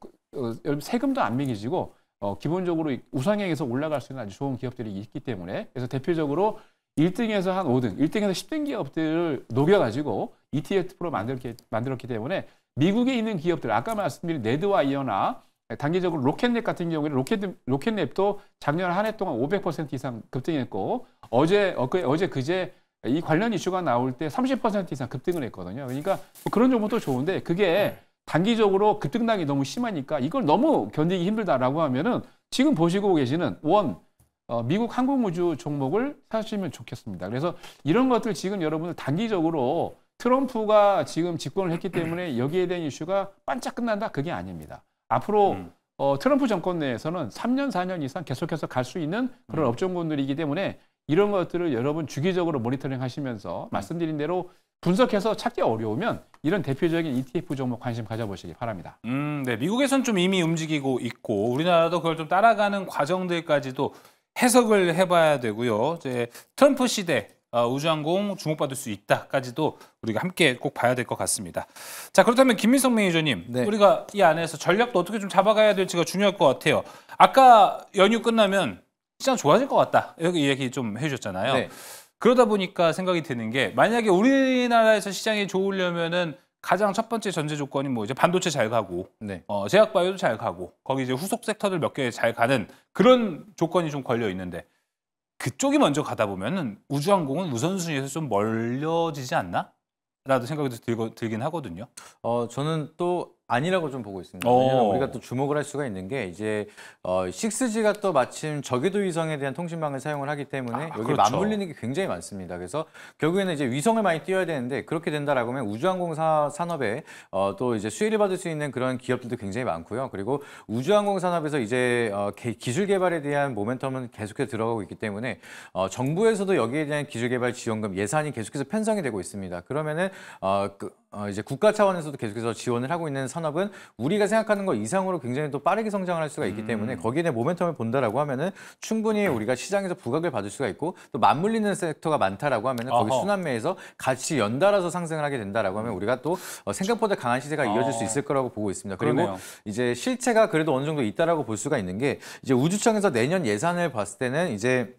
C: 세금도 안 매기지고 기본적으로 우상향에서 올라갈 수 있는 아주 좋은 기업들이 있기 때문에 그래서 대표적으로 1등에서 한 5등, 1등에서 10등 기업들을 녹여가지고 ETF로 만들었기 때문에 미국에 있는 기업들, 아까 말씀드린 레드와이어나 단기적으로 로켓랩 같은 경우에는 로켓랩도 작년 한 해 동안 500% 이상 급등했고 그제 이 관련 이슈가 나올 때 30% 이상 급등을 했거든요. 그러니까 그런 종목도 좋은데 그게 단기적으로 급등락이 너무 심하니까 이걸 너무 견디기 힘들다라고 하면은 지금 보시고 계시는 미국 항공우주 종목을 사시면 좋겠습니다. 그래서 이런 것들 지금 여러분들 단기적으로 트럼프가 지금 집권을 했기 때문에 여기에 대한 이슈가 반짝 끝난다? 그게 아닙니다. 앞으로 트럼프 정권 내에서는 3년, 4년 이상 계속해서 갈 수 있는 그런 업종군들이기 때문에 이런 것들을 여러분 주기적으로 모니터링 하시면서 말씀드린 대로 분석해서 찾기 어려우면 이런 대표적인 ETF 종목 관심 가져보시기 바랍니다.
A: 네, 미국에선 좀 이미 움직이고 있고 우리나라도 그걸 좀 따라가는 과정들까지도 해석을 해봐야 되고요. 이제 트럼프 시대 우주항공 주목받을 수 있다까지도 우리가 함께 꼭 봐야 될 것 같습니다. 자, 그렇다면 김민석 매니저님,
B: 네.
A: 우리가 이 안에서 전략도 어떻게 좀 잡아가야 될지가 중요할 것 같아요. 아까 연휴 끝나면 시장 좋아질 것 같다 여기 얘기 좀 해주셨잖아요.
B: 네.
A: 그러다 보니까 생각이 드는 게 만약에 우리나라에서 시장이 좋으려면은 가장 첫 번째 전제 조건이 뭐 이제 반도체 잘 가고,
B: 네.
A: 제약바이오도 잘 가고, 거기 이제 후속 섹터들 몇 개 잘 가는 그런 조건이 좀 걸려 있는데 그쪽이 먼저 가다 보면은 우주항공은 우선순위에서 좀 멀려지지 않나? 라도 생각이 들긴 하거든요.
B: 저는 또 아니라고 좀 보고 있습니다.
A: 오.
B: 왜냐하면 우리가 또 주목을 할 수가 있는 게 이제 6G가 또 마침 저궤도 위성에 대한 통신망을 사용을 하기 때문에 여기
A: 그렇죠.
B: 맞물리는 게 굉장히 많습니다. 그래서 결국에는 이제 위성을 많이 띄워야 되는데 그렇게 된다라고 하면 우주항공 산업에 또 이제 수혜를 받을 수 있는 그런 기업들도 굉장히 많고요. 그리고 우주항공 산업에서 이제 기술 개발에 대한 모멘텀은 계속해서 들어가고 있기 때문에 정부에서도 여기에 대한 기술 개발 지원금 예산이 계속해서 편성이 되고 있습니다. 그러면은 이제 국가 차원에서도 계속해서 지원을 하고 있는 산업은 우리가 생각하는 것 이상으로 굉장히 또 빠르게 성장을 할 수가 있기 때문에 거기에 대한 모멘텀을 본다라고 하면은 충분히 우리가 시장에서 부각을 받을 수가 있고 또 맞물리는 섹터가 많다라고 하면은 거기 순환매에서 같이 연달아서 상승을 하게 된다라고 하면 우리가 또 생각보다 강한 시세가 이어질 수 있을 거라고 보고 있습니다. 그리고
A: 그러네요.
B: 이제 실체가 그래도 어느 정도 있다라고 볼 수가 있는 게 이제 우주청에서 내년 예산을 봤을 때는 이제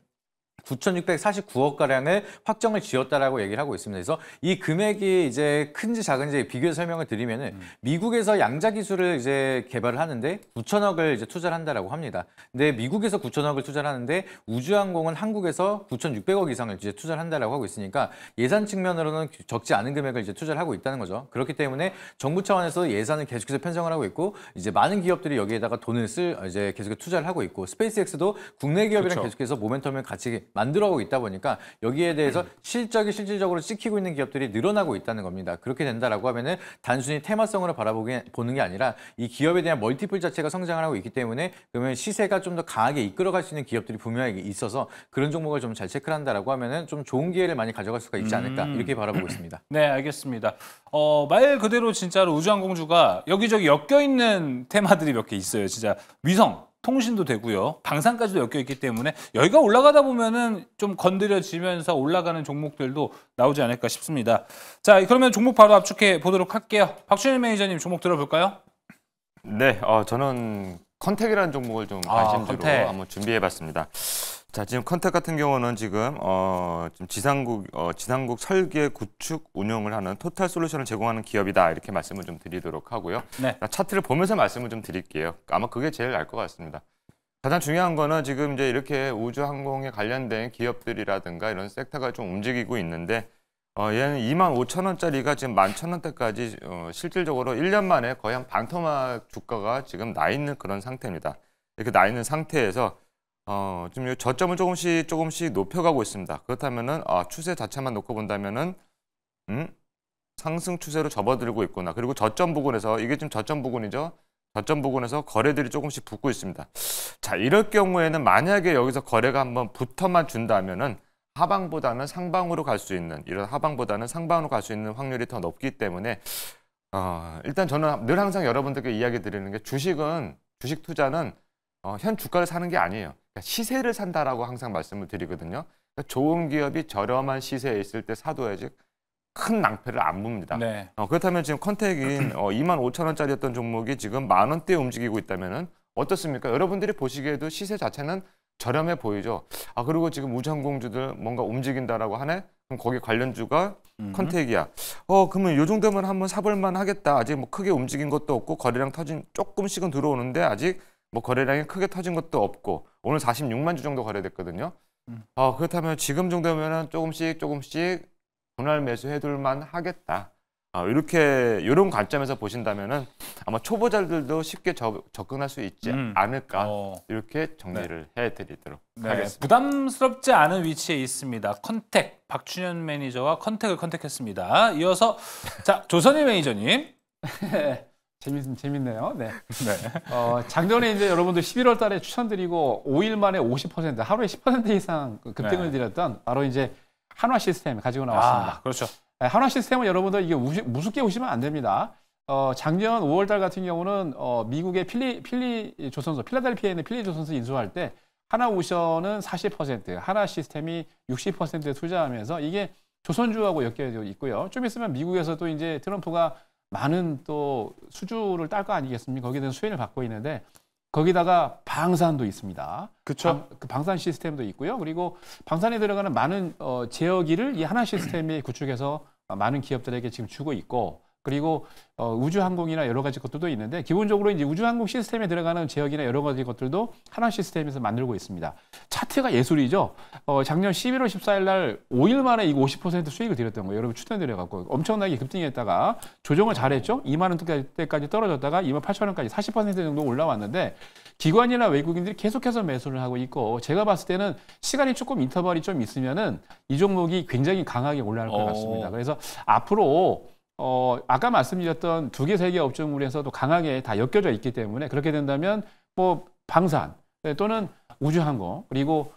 B: 9,649억 가량을 확정을 지었다라고 얘기를 하고 있습니다. 그래서 이 금액이 이제 큰지 작은지 비교해서 설명을 드리면은 미국에서 양자 기술을 이제 개발을 하는데 9,000억을 이제 투자를 한다라고 합니다. 근데 미국에서 9,000억을 투자를 하는데 우주항공은 한국에서 9,600억 이상을 이제 투자를 한다라고 하고 있으니까 예산 측면으로는 적지 않은 금액을 이제 투자를 하고 있다는 거죠. 그렇기 때문에 정부 차원에서 예산을 계속해서 편성을 하고 있고 이제 많은 기업들이 여기에다가 돈을 이제 계속해서 투자를 하고 있고 스페이스X도 국내 기업이랑
A: 그렇죠.
B: 계속해서 모멘텀을 같이 만들어오고 있다 보니까 여기에 대해서 실적이 실질적으로 찍히고 있는 기업들이 늘어나고 있다는 겁니다. 그렇게 된다라고 하면은 단순히 테마성으로 보는 게 아니라 이 기업에 대한 멀티플 자체가 성장을 하고 있기 때문에 그러면 시세가 좀 더 강하게 이끌어갈 수 있는 기업들이 분명히 있어서 그런 종목을 좀 잘 체크를 한다라고 하면은 좀 좋은 기회를 많이 가져갈 수가 있지 않을까 이렇게 바라보고 있습니다.
A: 네, 알겠습니다. 말 그대로 진짜로 우주항공주가 여기저기 엮여 있는 테마들이 몇 개 있어요. 진짜 위성, 통신도 되고요. 방산까지도 엮여 있기 때문에 여기가 올라가다 보면은 좀 건드려지면서 올라가는 종목들도 나오지 않을까 싶습니다. 자, 그러면 종목 바로 압축해 보도록 할게요. 박준일 매니저님 종목 들어볼까요?
D: 네, 저는 컨택이라는 종목을 좀 관심주로
A: 컨택.
D: 한번 준비해봤습니다. 자, 지금 컨택 같은 경우는 지금 지상국 설계, 구축, 운영을 하는 토탈 솔루션을 제공하는 기업이다 이렇게 말씀을 좀 드리도록 하고요.
A: 네.
D: 차트를 보면서 말씀을 좀 드릴게요. 아마 그게 제일 나을 것 같습니다. 가장 중요한 거는 지금 이제 이렇게 우주항공에 관련된 기업들이라든가 이런 섹터가 좀 움직이고 있는데 얘는 25,000원짜리가 지금 11,000원대까지 실질적으로 1년 만에 거의 한 반토막 주가가 지금 나 있는 그런 상태입니다. 이렇게 나 있는 상태에서 지금 저점을 조금씩 높여가고 있습니다. 그렇다면은 추세 자체만 놓고 본다면은 상승 추세로 접어들고 있구나. 그리고 저점 부근에서 이게 지금 저점 부근이죠. 저점 부근에서 거래들이 조금씩 붙고 있습니다. 자, 이럴 경우에는 만약에 여기서 거래가 한번 붙어만 준다면은 하방보다는 상방으로 갈 수 있는 이런 하방보다는 상방으로 갈 수 있는 확률이 더 높기 때문에 일단 저는 늘 항상 여러분들께 이야기 드리는 게 주식 투자는 현 주가를 사는 게 아니에요. 그러니까 시세를 산다라고 항상 말씀을 드리거든요. 그러니까 좋은 기업이 저렴한 시세에 있을 때 사둬야지 큰 낭패를 안 봅니다.
A: 네.
D: 그렇다면 지금 컨택인 25,000원짜리였던 종목이 지금 10,000원대에 움직이고 있다면은 어떻습니까? 여러분들이 보시기에도 시세 자체는 저렴해 보이죠. 그리고 지금 우주항공주들 뭔가 움직인다라고 하네? 그럼 거기 관련주가 컨택이야. 그러면 요 정도면 한번 사볼만 하겠다. 아직 뭐 크게 움직인 것도 없고 거래량 조금씩은 들어오는데 아직 뭐 거래량이 크게 터진 것도 없고 오늘 46만 주 정도 거래됐거든요. 그렇다면 지금 정도면은 조금씩 분할 매수해둘만 하겠다. 이런 관점에서 보신다면은 아마 초보자들도 쉽게 접근할 수 있지 않을까 이렇게 정리를 해드리도록 하겠습니다.
A: 부담스럽지 않은 위치에 있습니다. 컨택 박준현 매니저와 컨택을 컨택했습니다. 이어서 자 조선일 매니저님.
C: 재밌네요. 네. 작년에 이제 여러분들 11월 달에 추천드리고 5일 만에 50% 하루에 10% 이상 급등을 드렸던 바로 이제 한화 시스템 가지고 나왔습니다.
A: 그렇죠.
C: 한화 시스템은 여러분들 이게 우습게 보시면 안 됩니다. 작년 5월 달 같은 경우는 미국의 필라델피아에 있는 필리 조선소 인수할 때 하나오션은 40%, 하나 시스템이 60%에 투자하면서 이게 조선주하고 엮여 있고요. 좀 있으면 미국에서도 이제 트럼프가 많은 또 수주를 딸 거 아니겠습니까? 거기에 대한 수혜를 받고 있는데 거기다가 방산도 있습니다.
A: 그렇죠.
C: 방산 시스템도 있고요. 그리고 방산에 들어가는 많은 제어기를 이 하나 시스템이 구축해서 많은 기업들에게 지금 주고 있고 그리고 우주항공이나 여러 가지 것들도 있는데 기본적으로 이제 우주항공 시스템에 들어가는 제약이나 여러 가지 것들도 하나 시스템에서 만들고 있습니다. 차트가 예술이죠. 작년 11월 14일 날 5일 만에 이거 50% 수익을 드렸던 거예요. 여러분 추천드려갖고 엄청나게 급등했다가 조정을 잘했죠. 2만 원대까지 떨어졌다가 2만 8천 원까지 40% 정도 올라왔는데 기관이나 외국인들이 계속해서 매수를 하고 있고 제가 봤을 때는 시간이 조금 인터벌이 좀 있으면은 이 종목이 굉장히 강하게 올라갈 것 같습니다. 그래서 앞으로 아까 말씀드렸던 2개, 3개 업종군에서도 강하게 다 엮여져 있기 때문에 그렇게 된다면 뭐 방산 또는 우주항공 그리고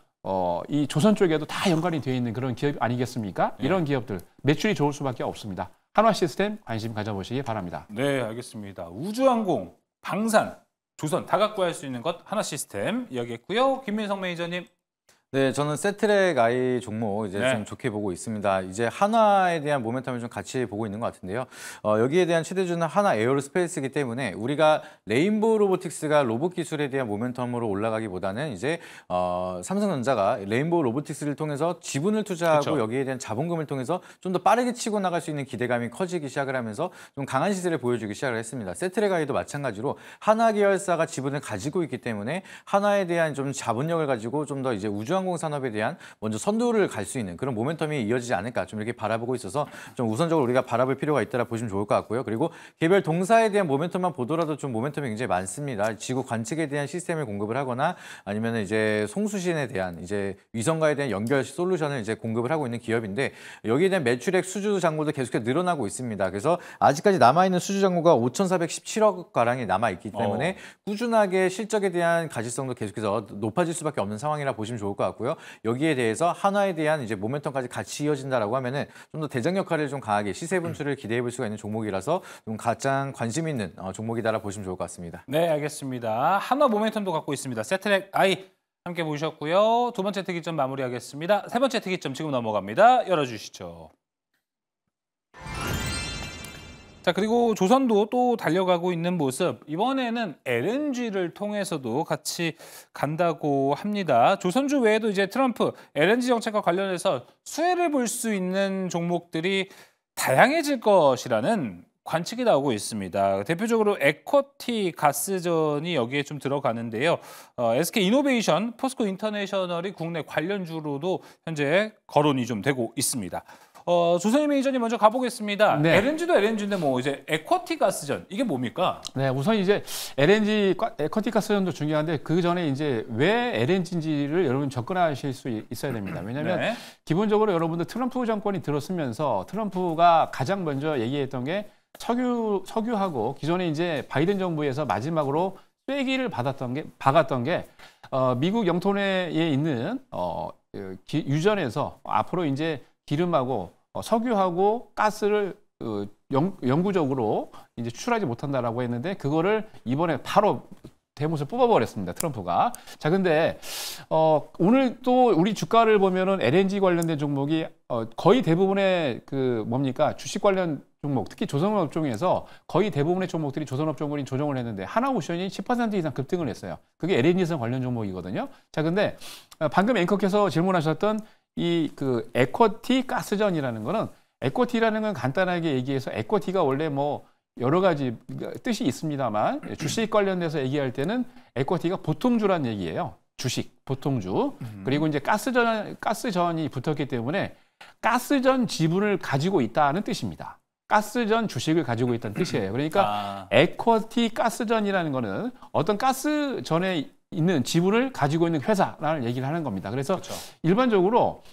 C: 이 조선 쪽에도 다 연관이 되어 있는 그런 기업 아니겠습니까? 이런 기업들 매출이 좋을 수밖에 없습니다. 한화 시스템 관심 가져보시기 바랍니다.
A: 네, 알겠습니다. 우주항공, 방산, 조선 다 갖고 할 수 있는 것 하나 시스템 이야기했고요. 김민성 매니저님.
B: 네, 저는 세트랙 I 종목 이제 좀 좋게 보고 있습니다. 이제 한화에 대한 모멘텀을 좀 같이 보고 있는 것 같은데요. 여기에 대한 최대주는 한화 에어로스페이스이기 때문에 우리가 레인보우 로보틱스가 로봇 기술에 대한 모멘텀으로 올라가기보다는 이제 삼성전자가 레인보우 로보틱스를 통해서 지분을 투자하고
A: 그쵸.
B: 여기에 대한 자본금을 통해서 좀 더 빠르게 치고 나갈 수 있는 기대감이 커지기 시작을 하면서 좀 강한 시세를 보여주기 시작을 했습니다. 세트랙 I도 마찬가지로 한화 계열사가 지분을 가지고 있기 때문에 한화에 대한 좀 자본력을 가지고 좀 더 이제 우주항공 산업에 대한 먼저 선두를 갈 수 있는 그런 모멘텀이 이어지지 않을까 좀 이렇게 바라보고 있어서 좀 우선적으로 우리가 바라볼 필요가 있다라 보시면 좋을 것 같고요. 그리고 개별 동사에 대한 모멘텀만 보더라도 좀 모멘텀이 굉장히 많습니다. 지구 관측에 대한 시스템을 공급을 하거나 아니면 이제 송수신에 대한 이제 위성과에 대한 연결 솔루션을 이제 공급을 하고 있는 기업인데 여기에 대한 매출액 수주 잔고도 계속해서 늘어나고 있습니다. 그래서 아직까지 남아있는 수주 잔고가 5,417억 가량이 남아있기 때문에 꾸준하게 실적에 대한 가시성도 계속해서 높아질 수밖에 없는 상황이라 보시면 좋을 것 같고요. 여기에 대해서 한화에 대한 이제 모멘텀까지 같이 이어진다라고 하면은 좀 더 대장 역할을 좀 강하게 시세 분출을 기대해 볼 수가 있는 종목이라서 좀 가장 관심 있는 종목이다라 보시면 좋을 것 같습니다.
A: 네, 알겠습니다. 한화 모멘텀도 갖고 있습니다. 세트랙 I 함께 보셨고요. 두 번째 특이점 마무리하겠습니다. 세 번째 특이점 지금 넘어갑니다. 열어주시죠. 자, 그리고 조선도 또 달려가고 있는 모습. 이번에는 LNG를 통해서도 같이 간다고 합니다. 조선주 외에도 이제 트럼프 LNG 정책과 관련해서 수혜를 볼 수 있는 종목들이 다양해질 것이라는 관측이 나오고 있습니다. 대표적으로 에쿼티 가스전이 여기에 좀 들어가는데요. SK 이노베이션, 포스코 인터내셔널이 국내 관련주로도 현재 거론이 좀 되고 있습니다. 조선희 매니저님 먼저 가보겠습니다.
C: 네.
A: LNG도 LNG인데 뭐 이제 에쿼티 가스전 이게 뭡니까?
C: 네, 우선 이제 LNG 에쿼티 가스전도 중요한데 그 전에 이제 왜 LNG인지를 여러분 접근하실 수 있어야 됩니다. 왜냐하면
A: 네.
C: 기본적으로 여러분들 트럼프 정권이 들었으면서 트럼프가 가장 먼저 얘기했던 게 석유하고 기존에 이제 바이든 정부에서 마지막으로 쐐기를 박았던 게 미국 영토 내에 있는 유전에서 앞으로 이제 기름하고 석유하고 가스를 영구적으로 이제 추출하지 못한다라고 했는데 그거를 이번에 바로 대못을 뽑아버렸습니다. 트럼프가. 자, 근데 오늘 또 우리 주가를 보면은 LNG 관련된 종목이 거의 대부분의 그 뭡니까 주식 관련 종목, 특히 조선업 종에서 거의 대부분의 종목들이 조선업 종군이 조정을 했는데 하나오션이 10% 이상 급등을 했어요. 그게 LNG선 관련 종목이거든요. 자, 근데 방금 앵커께서 질문하셨던 이 그 에쿼티 가스전이라는 거는 에쿼티라는 건 간단하게 얘기해서 에쿼티가 원래 뭐 여러 가지 뜻이 있습니다만 주식 관련돼서 얘기할 때는 에쿼티가 보통주란 얘기예요. 주식, 보통주. 그리고 이제 가스전이 붙었기 때문에 가스전 지분을 가지고 있다는 뜻입니다. 가스전 주식을 가지고 있다는 뜻이에요. 그러니까 에쿼티 가스전이라는 거는 어떤 가스전에 있는 지분을 가지고 있는 회사라는 얘기를 하는 겁니다. 그래서
A: 그렇죠.
C: 일반적으로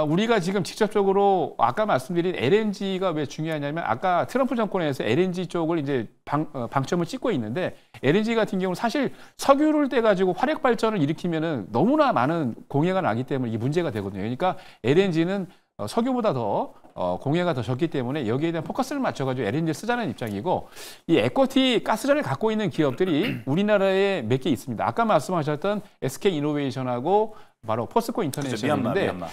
C: 우리가 지금 직접적으로 아까 말씀드린 LNG가 왜 중요하냐면 아까 트럼프 정권에서 LNG 쪽을 이제 방점을 찍고 있는데 LNG 같은 경우는 사실 석유를 떼가지고 화력 발전을 일으키면은 너무나 많은 공해가 나기 때문에 이게 문제가 되거든요. 그러니까 LNG는 석유보다 더 공해가 더 적기 때문에 여기에 대한 포커스를 맞춰가지고 LNG를 쓰자는 입장이고 이 에쿼티 가스전을 갖고 있는 기업들이 우리나라에 몇 개 있습니다. 아까 말씀하셨던 SK 이노베이션하고 바로 포스코 인터내셔널인데
A: 미얀마.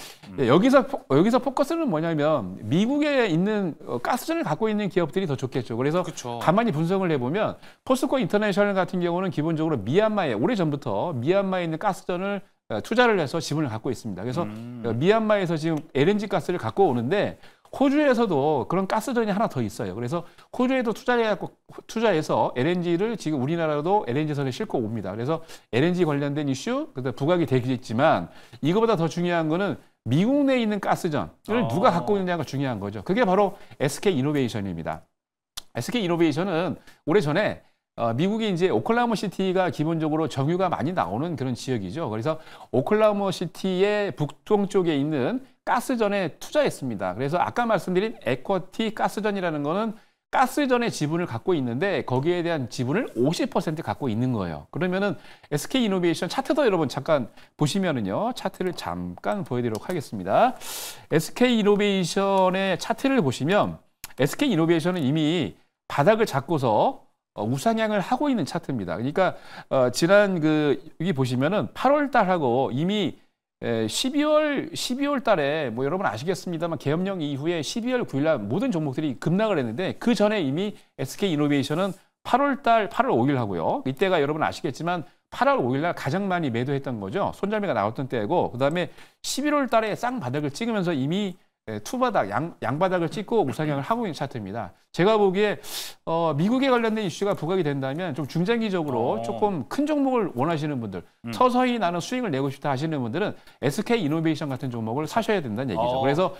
C: 여기서 포커스는 뭐냐면 미국에 있는 가스전을 갖고 있는 기업들이 더 좋겠죠. 그래서
A: 그쵸.
C: 가만히 분석을 해보면 포스코 인터내셔널 같은 경우는 기본적으로 미얀마에 오래전부터 미얀마에 있는 가스전을 투자를 해서 지분을 갖고 있습니다. 그래서 미얀마에서 지금 LNG 가스를 갖고 오는데 호주에서도 그런 가스전이 하나 더 있어요. 그래서 호주에도 투자해서 LNG를 지금 우리나라도 LNG선에 싣고 옵니다. 그래서 LNG 관련된 이슈, 그다음 부각이 되겠지만 이거보다 더 중요한 거는 미국 내에 있는 가스전을 누가 갖고 있느냐가 중요한 거죠. 그게 바로 SK 이노베이션입니다. SK 이노베이션은 오래전에 미국이 이제 오클라호마 시티가 기본적으로 정유가 많이 나오는 그런 지역이죠. 그래서 오클라호마 시티의 북동쪽에 있는 가스전에 투자했습니다. 그래서 아까 말씀드린 에쿼티 가스전이라는 거는 가스전의 지분을 갖고 있는데 거기에 대한 지분을 50% 갖고 있는 거예요. 그러면은 SK 이노베이션 차트도 여러분 잠깐 보시면은요. 차트를 잠깐 보여드리도록 하겠습니다. SK 이노베이션의 차트를 보시면 SK 이노베이션은 이미 바닥을 잡고서 우상향을 하고 있는 차트입니다. 그러니까 지난 여기 보시면은 8월 달하고 이미 12월 달에 뭐 여러분 아시겠습니다만 계엄령 이후에 12월 9일 날 모든 종목들이 급락을 했는데 그 전에 이미 SK 이노베이션은 8월 5일 하고요. 이때가 여러분 아시겠지만 8월 5일 날 가장 많이 매도했던 거죠. 손절매가 나왔던 때고 그다음에 11월 달에 쌍바닥을 찍으면서 이미 투바닥, 양바닥을 찍고 우상향을 하고 있는 차트입니다. 제가 보기에 미국에 관련된 이슈가 부각이 된다면 좀 중장기적으로 조금 큰 종목을 원하시는 분들, 서서히 나는 수익을 내고 싶다 하시는 분들은 SK 이노베이션 같은 종목을 사셔야 된다는 얘기죠. 그래서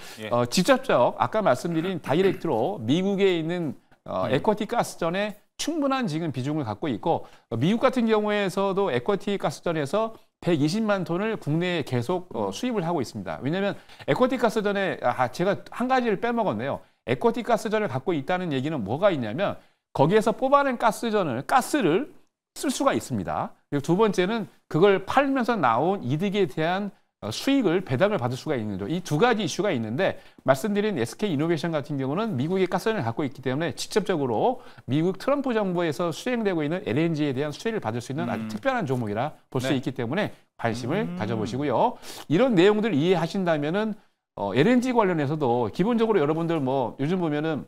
C: 직접적 아까 말씀드린 다이렉트로 미국에 있는 에쿼티 가스전에 충분한 지금 비중을 갖고 있고 미국 같은 경우에서도 에쿼티 가스전에서 120만 톤을 국내에 계속 수입을 하고 있습니다. 왜냐하면 에쿼티 가스전에 제가 한 가지를 빼먹었네요. 에쿼티 가스전을 갖고 있다는 얘기는 뭐가 있냐면 거기에서 뽑아낸 가스를 쓸 수가 있습니다. 그리고 두 번째는 그걸 팔면서 나온 이득에 대한 수익을 배당을 받을 수가 있는 거죠. 이 두 가지 이슈가 있는데 말씀드린 SK 이노베이션 같은 경우는 미국의 가스전을 갖고 있기 때문에 직접적으로 미국 트럼프 정부에서 수행되고 있는 LNG에 대한 수혜를 받을 수 있는 아주 특별한 종목이라 볼 수 있기 때문에 관심을 가져보시고요. 이런 내용들을 이해하신다면은 LNG 관련해서도 기본적으로 여러분들 뭐 요즘 보면은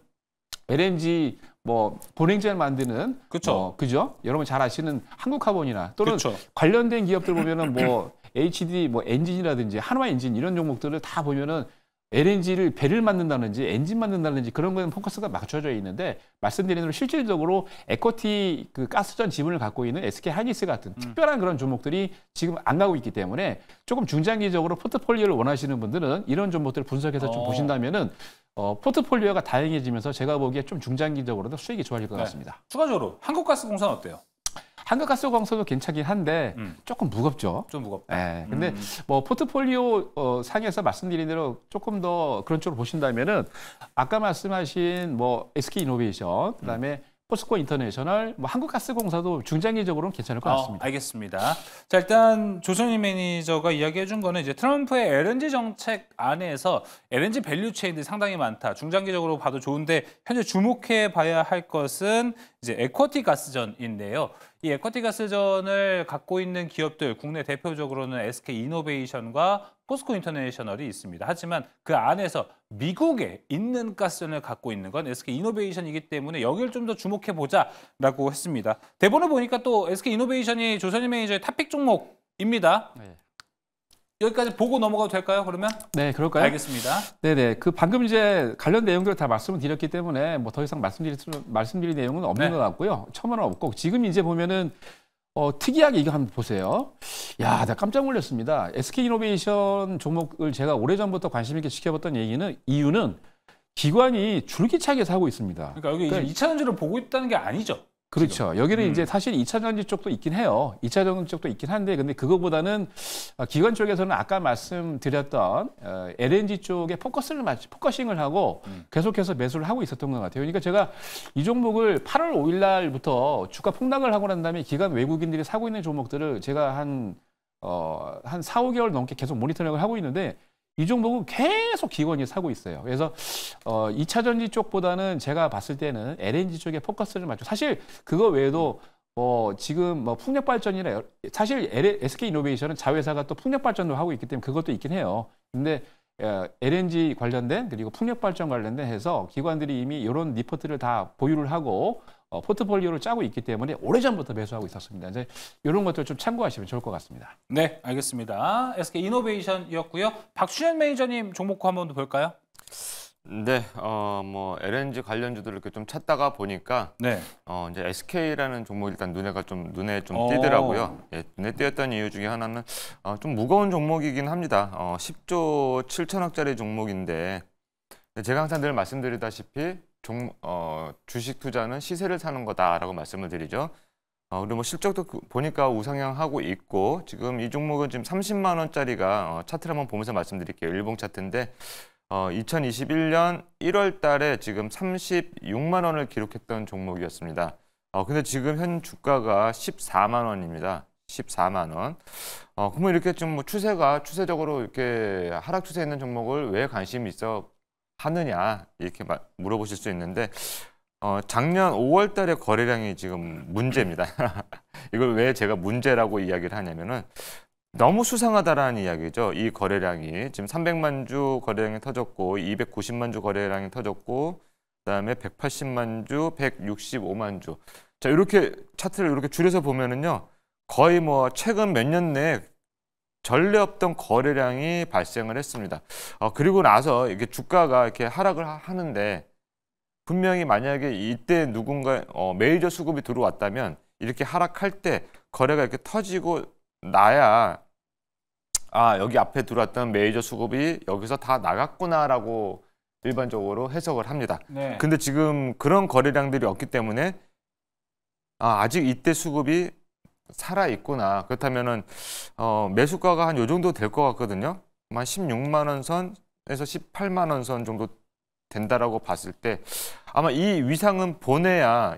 C: LNG 뭐 본행제를 만드는 그죠? 여러분 잘 아시는 한국카본이나 또는 관련된 기업들 보면은 뭐 HD 뭐 엔진이라든지 한화 엔진 이런 종목들을 다 보면은 LNG를 배를 만든다든지 엔진 만든다든지 그런 거는 포커스가 맞춰져 있는데 말씀드린 대로 실질적으로 에쿼티 그 가스전 지분을 갖고 있는 SK 하이닉스 같은 특별한 그런 종목들이 지금 안 가고 있기 때문에 조금 중장기적으로 포트폴리오를 원하시는 분들은 이런 종목들을 분석해서 좀 보신다면은 포트폴리오가 다양해지면서 제가 보기에 좀 중장기적으로도 수익이 좋아질 것 같습니다.
A: 추가적으로 한국가스공사는 어때요?
C: 한국가스공사도 괜찮긴 한데 조금 무겁죠.
A: 좀 무겁다.
C: 네, 근데 뭐 포트폴리오 상에서 말씀드린 대로 조금 더 그런 쪽으로 보신다면은 아까 말씀하신 뭐 SK 이노베이션 그다음에 포스코 인터내셔널, 뭐 한국가스공사도 중장기적으로는 괜찮을 것 같습니다.
A: 알겠습니다. 자, 일단 조선희 매니저가 이야기해 준 거는 이제 트럼프의 LNG 정책 안에서 LNG 밸류 체인들이 상당히 많다. 중장기적으로 봐도 좋은데 현재 주목해 봐야 할 것은 이제 에쿼티 가스전인데요. 이 에쿼티 가스전을 갖고 있는 기업들 국내 대표적으로는 SK 이노베이션과 포스코 인터내셔널이 있습니다. 하지만 그 안에서 미국에 있는 가스전을 갖고 있는 건 SK 이노베이션이기 때문에 여기를 좀 더 주목해 보자라고 했습니다. 대본을 보니까 또 SK 이노베이션이 조선희 매니저의 탑픽 종목입니다. 네. 여기까지 보고 넘어가도 될까요? 그러면?
C: 네, 그럴까요?
A: 알겠습니다.
C: 네네. 그 방금 이제 관련 내용들을 다 말씀을 드렸기 때문에 뭐 더 이상 말씀드릴 내용은 없는 것 같고요. 첨언은 없고 지금 이제 보면은 특이하게 이거 한번 보세요. 야, 나 깜짝 놀랐습니다. SK 이노베이션 종목을 제가 오래전부터 관심 있게 지켜봤던 이유는 기관이 줄기차게 사고 있습니다.
A: 그러니까 여기 2차 전지를 보고 있다는 게 아니죠.
C: 그렇죠. 지금. 여기는 이제 사실 2차 전지 쪽도 있긴 해요. 2차 전지 쪽도 있긴 한데 근데 그거보다는 기관 쪽에서는 아까 말씀드렸던 LNG 쪽에 포커싱을 하고 계속해서 매수를 하고 있었던 것 같아요. 그러니까 제가 이 종목을 8월 5일 날부터 주가 폭락을 하고 난 다음에 기관 외국인들이 사고 있는 종목들을 제가 한 4, 5개월 넘게 계속 모니터링을 하고 있는데 이 종목은 계속 기관이 사고 있어요. 그래서 2차 전지 쪽보다는 제가 봤을 때는 LNG 쪽에 포커스를 맞춰. 사실 그거 외에도 지금 뭐 풍력 발전이나 사실 SK 이노베이션은 자회사가 또 풍력 발전도 하고 있기 때문에 그것도 있긴 해요. 근데 LNG 관련된 그리고 풍력 발전 관련된 해서 기관들이 이미 이런 리포트를 다 보유를 하고 포트폴리오를 짜고 있기 때문에 오래전부터 매수하고 있었습니다. 이제 이런 것들 좀 참고하시면 좋을 것 같습니다.
A: 네, 알겠습니다. SK 이노베이션이었고요. 박준현 매니저님 종목코 한번 더 볼까요?
D: 네, 뭐 LNG 관련주들을 이렇게 좀 찾다가 보니까
A: 네.
D: 이제 SK라는 종목이 일단 눈에 좀
A: 오.
D: 띄더라고요. 예, 눈에 띄었던 이유 중에 하나는 좀 무거운 종목이긴 합니다. 10조 7천억짜리 종목인데 제가 항상 늘 말씀드리다시피 주식 투자는 시세를 사는 거다라고 말씀을 드리죠. 그리고 뭐 실적도 보니까 우상향하고 있고 지금 이 종목은 지금 30만 원짜리가 차트를 한번 보면서 말씀드릴게요. 일봉 차트인데 2021년 1월 달에 지금 36만 원을 기록했던 종목이었습니다. 근데 지금 현 주가가 14만 원입니다. 14만 원. 그러면 이렇게 좀 뭐 추세적으로 이렇게 하락 추세에 있는 종목을 왜 관심이 있어 하느냐 이렇게 물어보실 수 있는데 작년 5월 달에 거래량이 지금 문제입니다. 이걸 왜 제가 문제라고 이야기를 하냐면은 너무 수상하다라는 이야기죠. 이 거래량이 지금 300만 주 거래량이 터졌고 290만 주 거래량이 터졌고 그다음에 180만 주, 165만 주. 자, 이렇게 차트를 이렇게 줄여서 보면은요. 거의 뭐 최근 몇 년 내에 전례 없던 거래량이 발생을 했습니다. 그리고 나서 이게 주가가 이렇게 하락을 하는데 분명히 만약에 이때 누군가 메이저 수급이 들어왔다면 이렇게 하락할 때 거래가 이렇게 터지고 나야 여기 앞에 들어왔던 메이저 수급이 여기서 다 나갔구나라고 일반적으로 해석을 합니다.
A: 네.
D: 근데 지금 그런 거래량들이 없기 때문에 아직 이때 수급이 살아 있구나. 그렇다면은 매수가가 한 요 정도 될 것 같거든요. 한 16만 원 선에서 18만 원 선 정도 된다라고 봤을 때 아마 이 이상은 보내야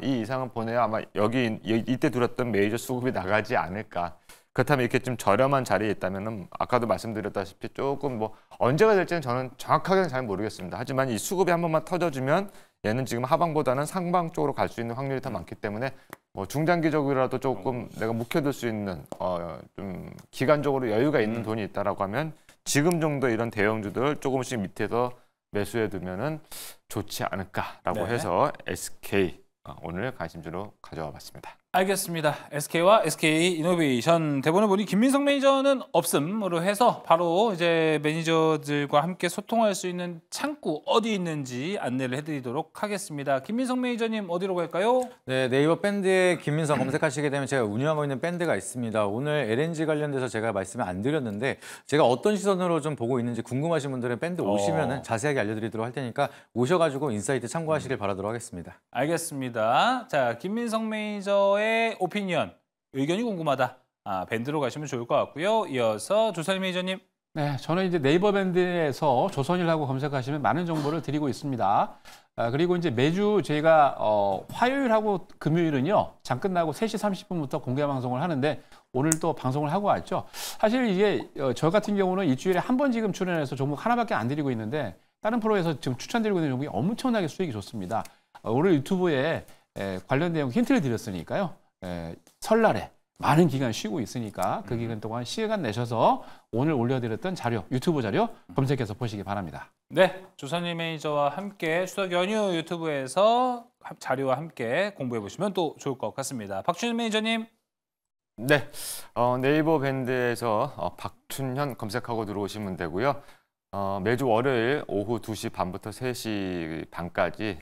D: 아마 여기 이때 들었던 메이저 수급이 나가지 않을까. 그렇다면 이렇게 좀 저렴한 자리에 있다면은 아까도 말씀드렸다시피 조금 뭐 언제가 될지는 저는 정확하게는 잘 모르겠습니다. 하지만 이 수급이 한 번만 터져주면 얘는 지금 하방보다는 상방 쪽으로 갈 수 있는 확률이 더 많기 때문에 뭐 중장기적으로라도 조금 내가 묵혀둘 수 있는 좀 기간적으로 여유가 있는 돈이 있다라고 하면 지금 정도 이런 대형주들 조금씩 밑에서 매수해 두면은 좋지 않을까라고
A: 네.
D: 해서 SK 오늘 관심주로 가져와 봤습니다.
A: 알겠습니다. SK와 SK 이노베이션 대본을 보니 김민석 매니저는 없음으로 해서 바로 이제 매니저들과 함께 소통할 수 있는 창구 어디 있는지 안내를 해드리도록 하겠습니다. 김민석 매니저님 어디로 갈까요?
B: 네, 네이버 밴드에 김민석 검색하시게 되면 제가 운영하고 있는 밴드가 있습니다. 오늘 LNG 관련돼서 제가 말씀을 안 드렸는데 제가 어떤 시선으로 좀 보고 있는지 궁금하신 분들은 밴드 오시면은 자세하게 알려드리도록 할 테니까 오셔가지고 인사이트 참고하시길 바라도록 하겠습니다.
A: 알겠습니다. 자, 김민석 매니저의 오피니언, 의견이 궁금하다. 밴드로 가시면 좋을 것 같고요. 이어서 조선 매니저님.
C: 네, 저는 이제 네이버 밴드에서 조선일하고 검색하시면 많은 정보를 드리고 있습니다. 그리고 이제 매주 저희가 화요일하고 금요일은요, 장 끝나고 3시 30분부터 공개 방송을 하는데 오늘 또 방송을 하고 왔죠. 사실 이게 저 같은 경우는 일주일에 한 번 지금 출연해서 종목 하나밖에 안 드리고 있는데 다른 프로에서 지금 추천드리고 있는 종목이 엄청나게 수익이 좋습니다. 오늘 유튜브에 관련 내용 힌트를 드렸으니까요. 설날에 많은 기간 쉬고 있으니까 그 기간 동안 시간 내셔서 오늘 올려드렸던 자료, 유튜브 자료 검색해서 보시기 바랍니다.
A: 네, 조선일 매니저와 함께 추석 연휴 유튜브에서 자료와 함께 공부해 보시면 또 좋을 것 같습니다. 박준일 매니저님.
D: 네, 네이버 밴드에서 박춘현 검색하고 들어오시면 되고요. 매주 월요일 오후 2시 반부터 3시 반까지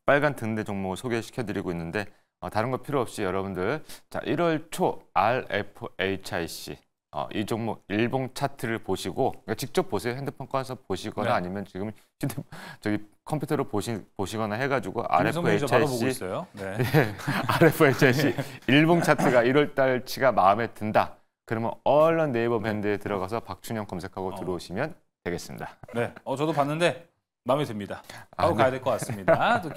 D: 빨간 등대 종목을 소개시켜드리고 있는데 다른 거 필요 없이 여러분들 자 1월 초 RFHIC 이 종목 일봉 차트를 보시고 그러니까 직접 보세요. 핸드폰 꺼서 보시거나
A: 네.
D: 아니면 지금 저기 컴퓨터로 보시거나 해가지고
A: 김민석 매니저 바로 보고
D: RFHIC
A: 있어요. 네.
D: RFHIC 일봉 차트가 1월 달치가 마음에 든다. 그러면 얼른 네이버 밴드에 들어가서 박춘영 검색하고 들어오시면 되겠습니다.
A: 네, 저도 봤는데 마음에 듭니다. 바로 가야 될 것 같습니다. 또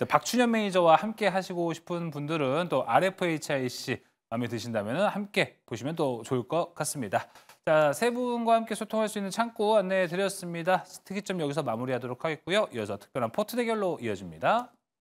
A: 박춘현 매니저와 함께 하시고 싶은 분들은 또 RFHIC 마음에 드신다면 함께 보시면 또 좋을 것 같습니다. 자, 세 분과 함께 소통할 수 있는 창구 안내해 드렸습니다. 특이점 여기서 마무리하도록 하겠고요. 이어서 특별한 포트 대결로 이어집니다.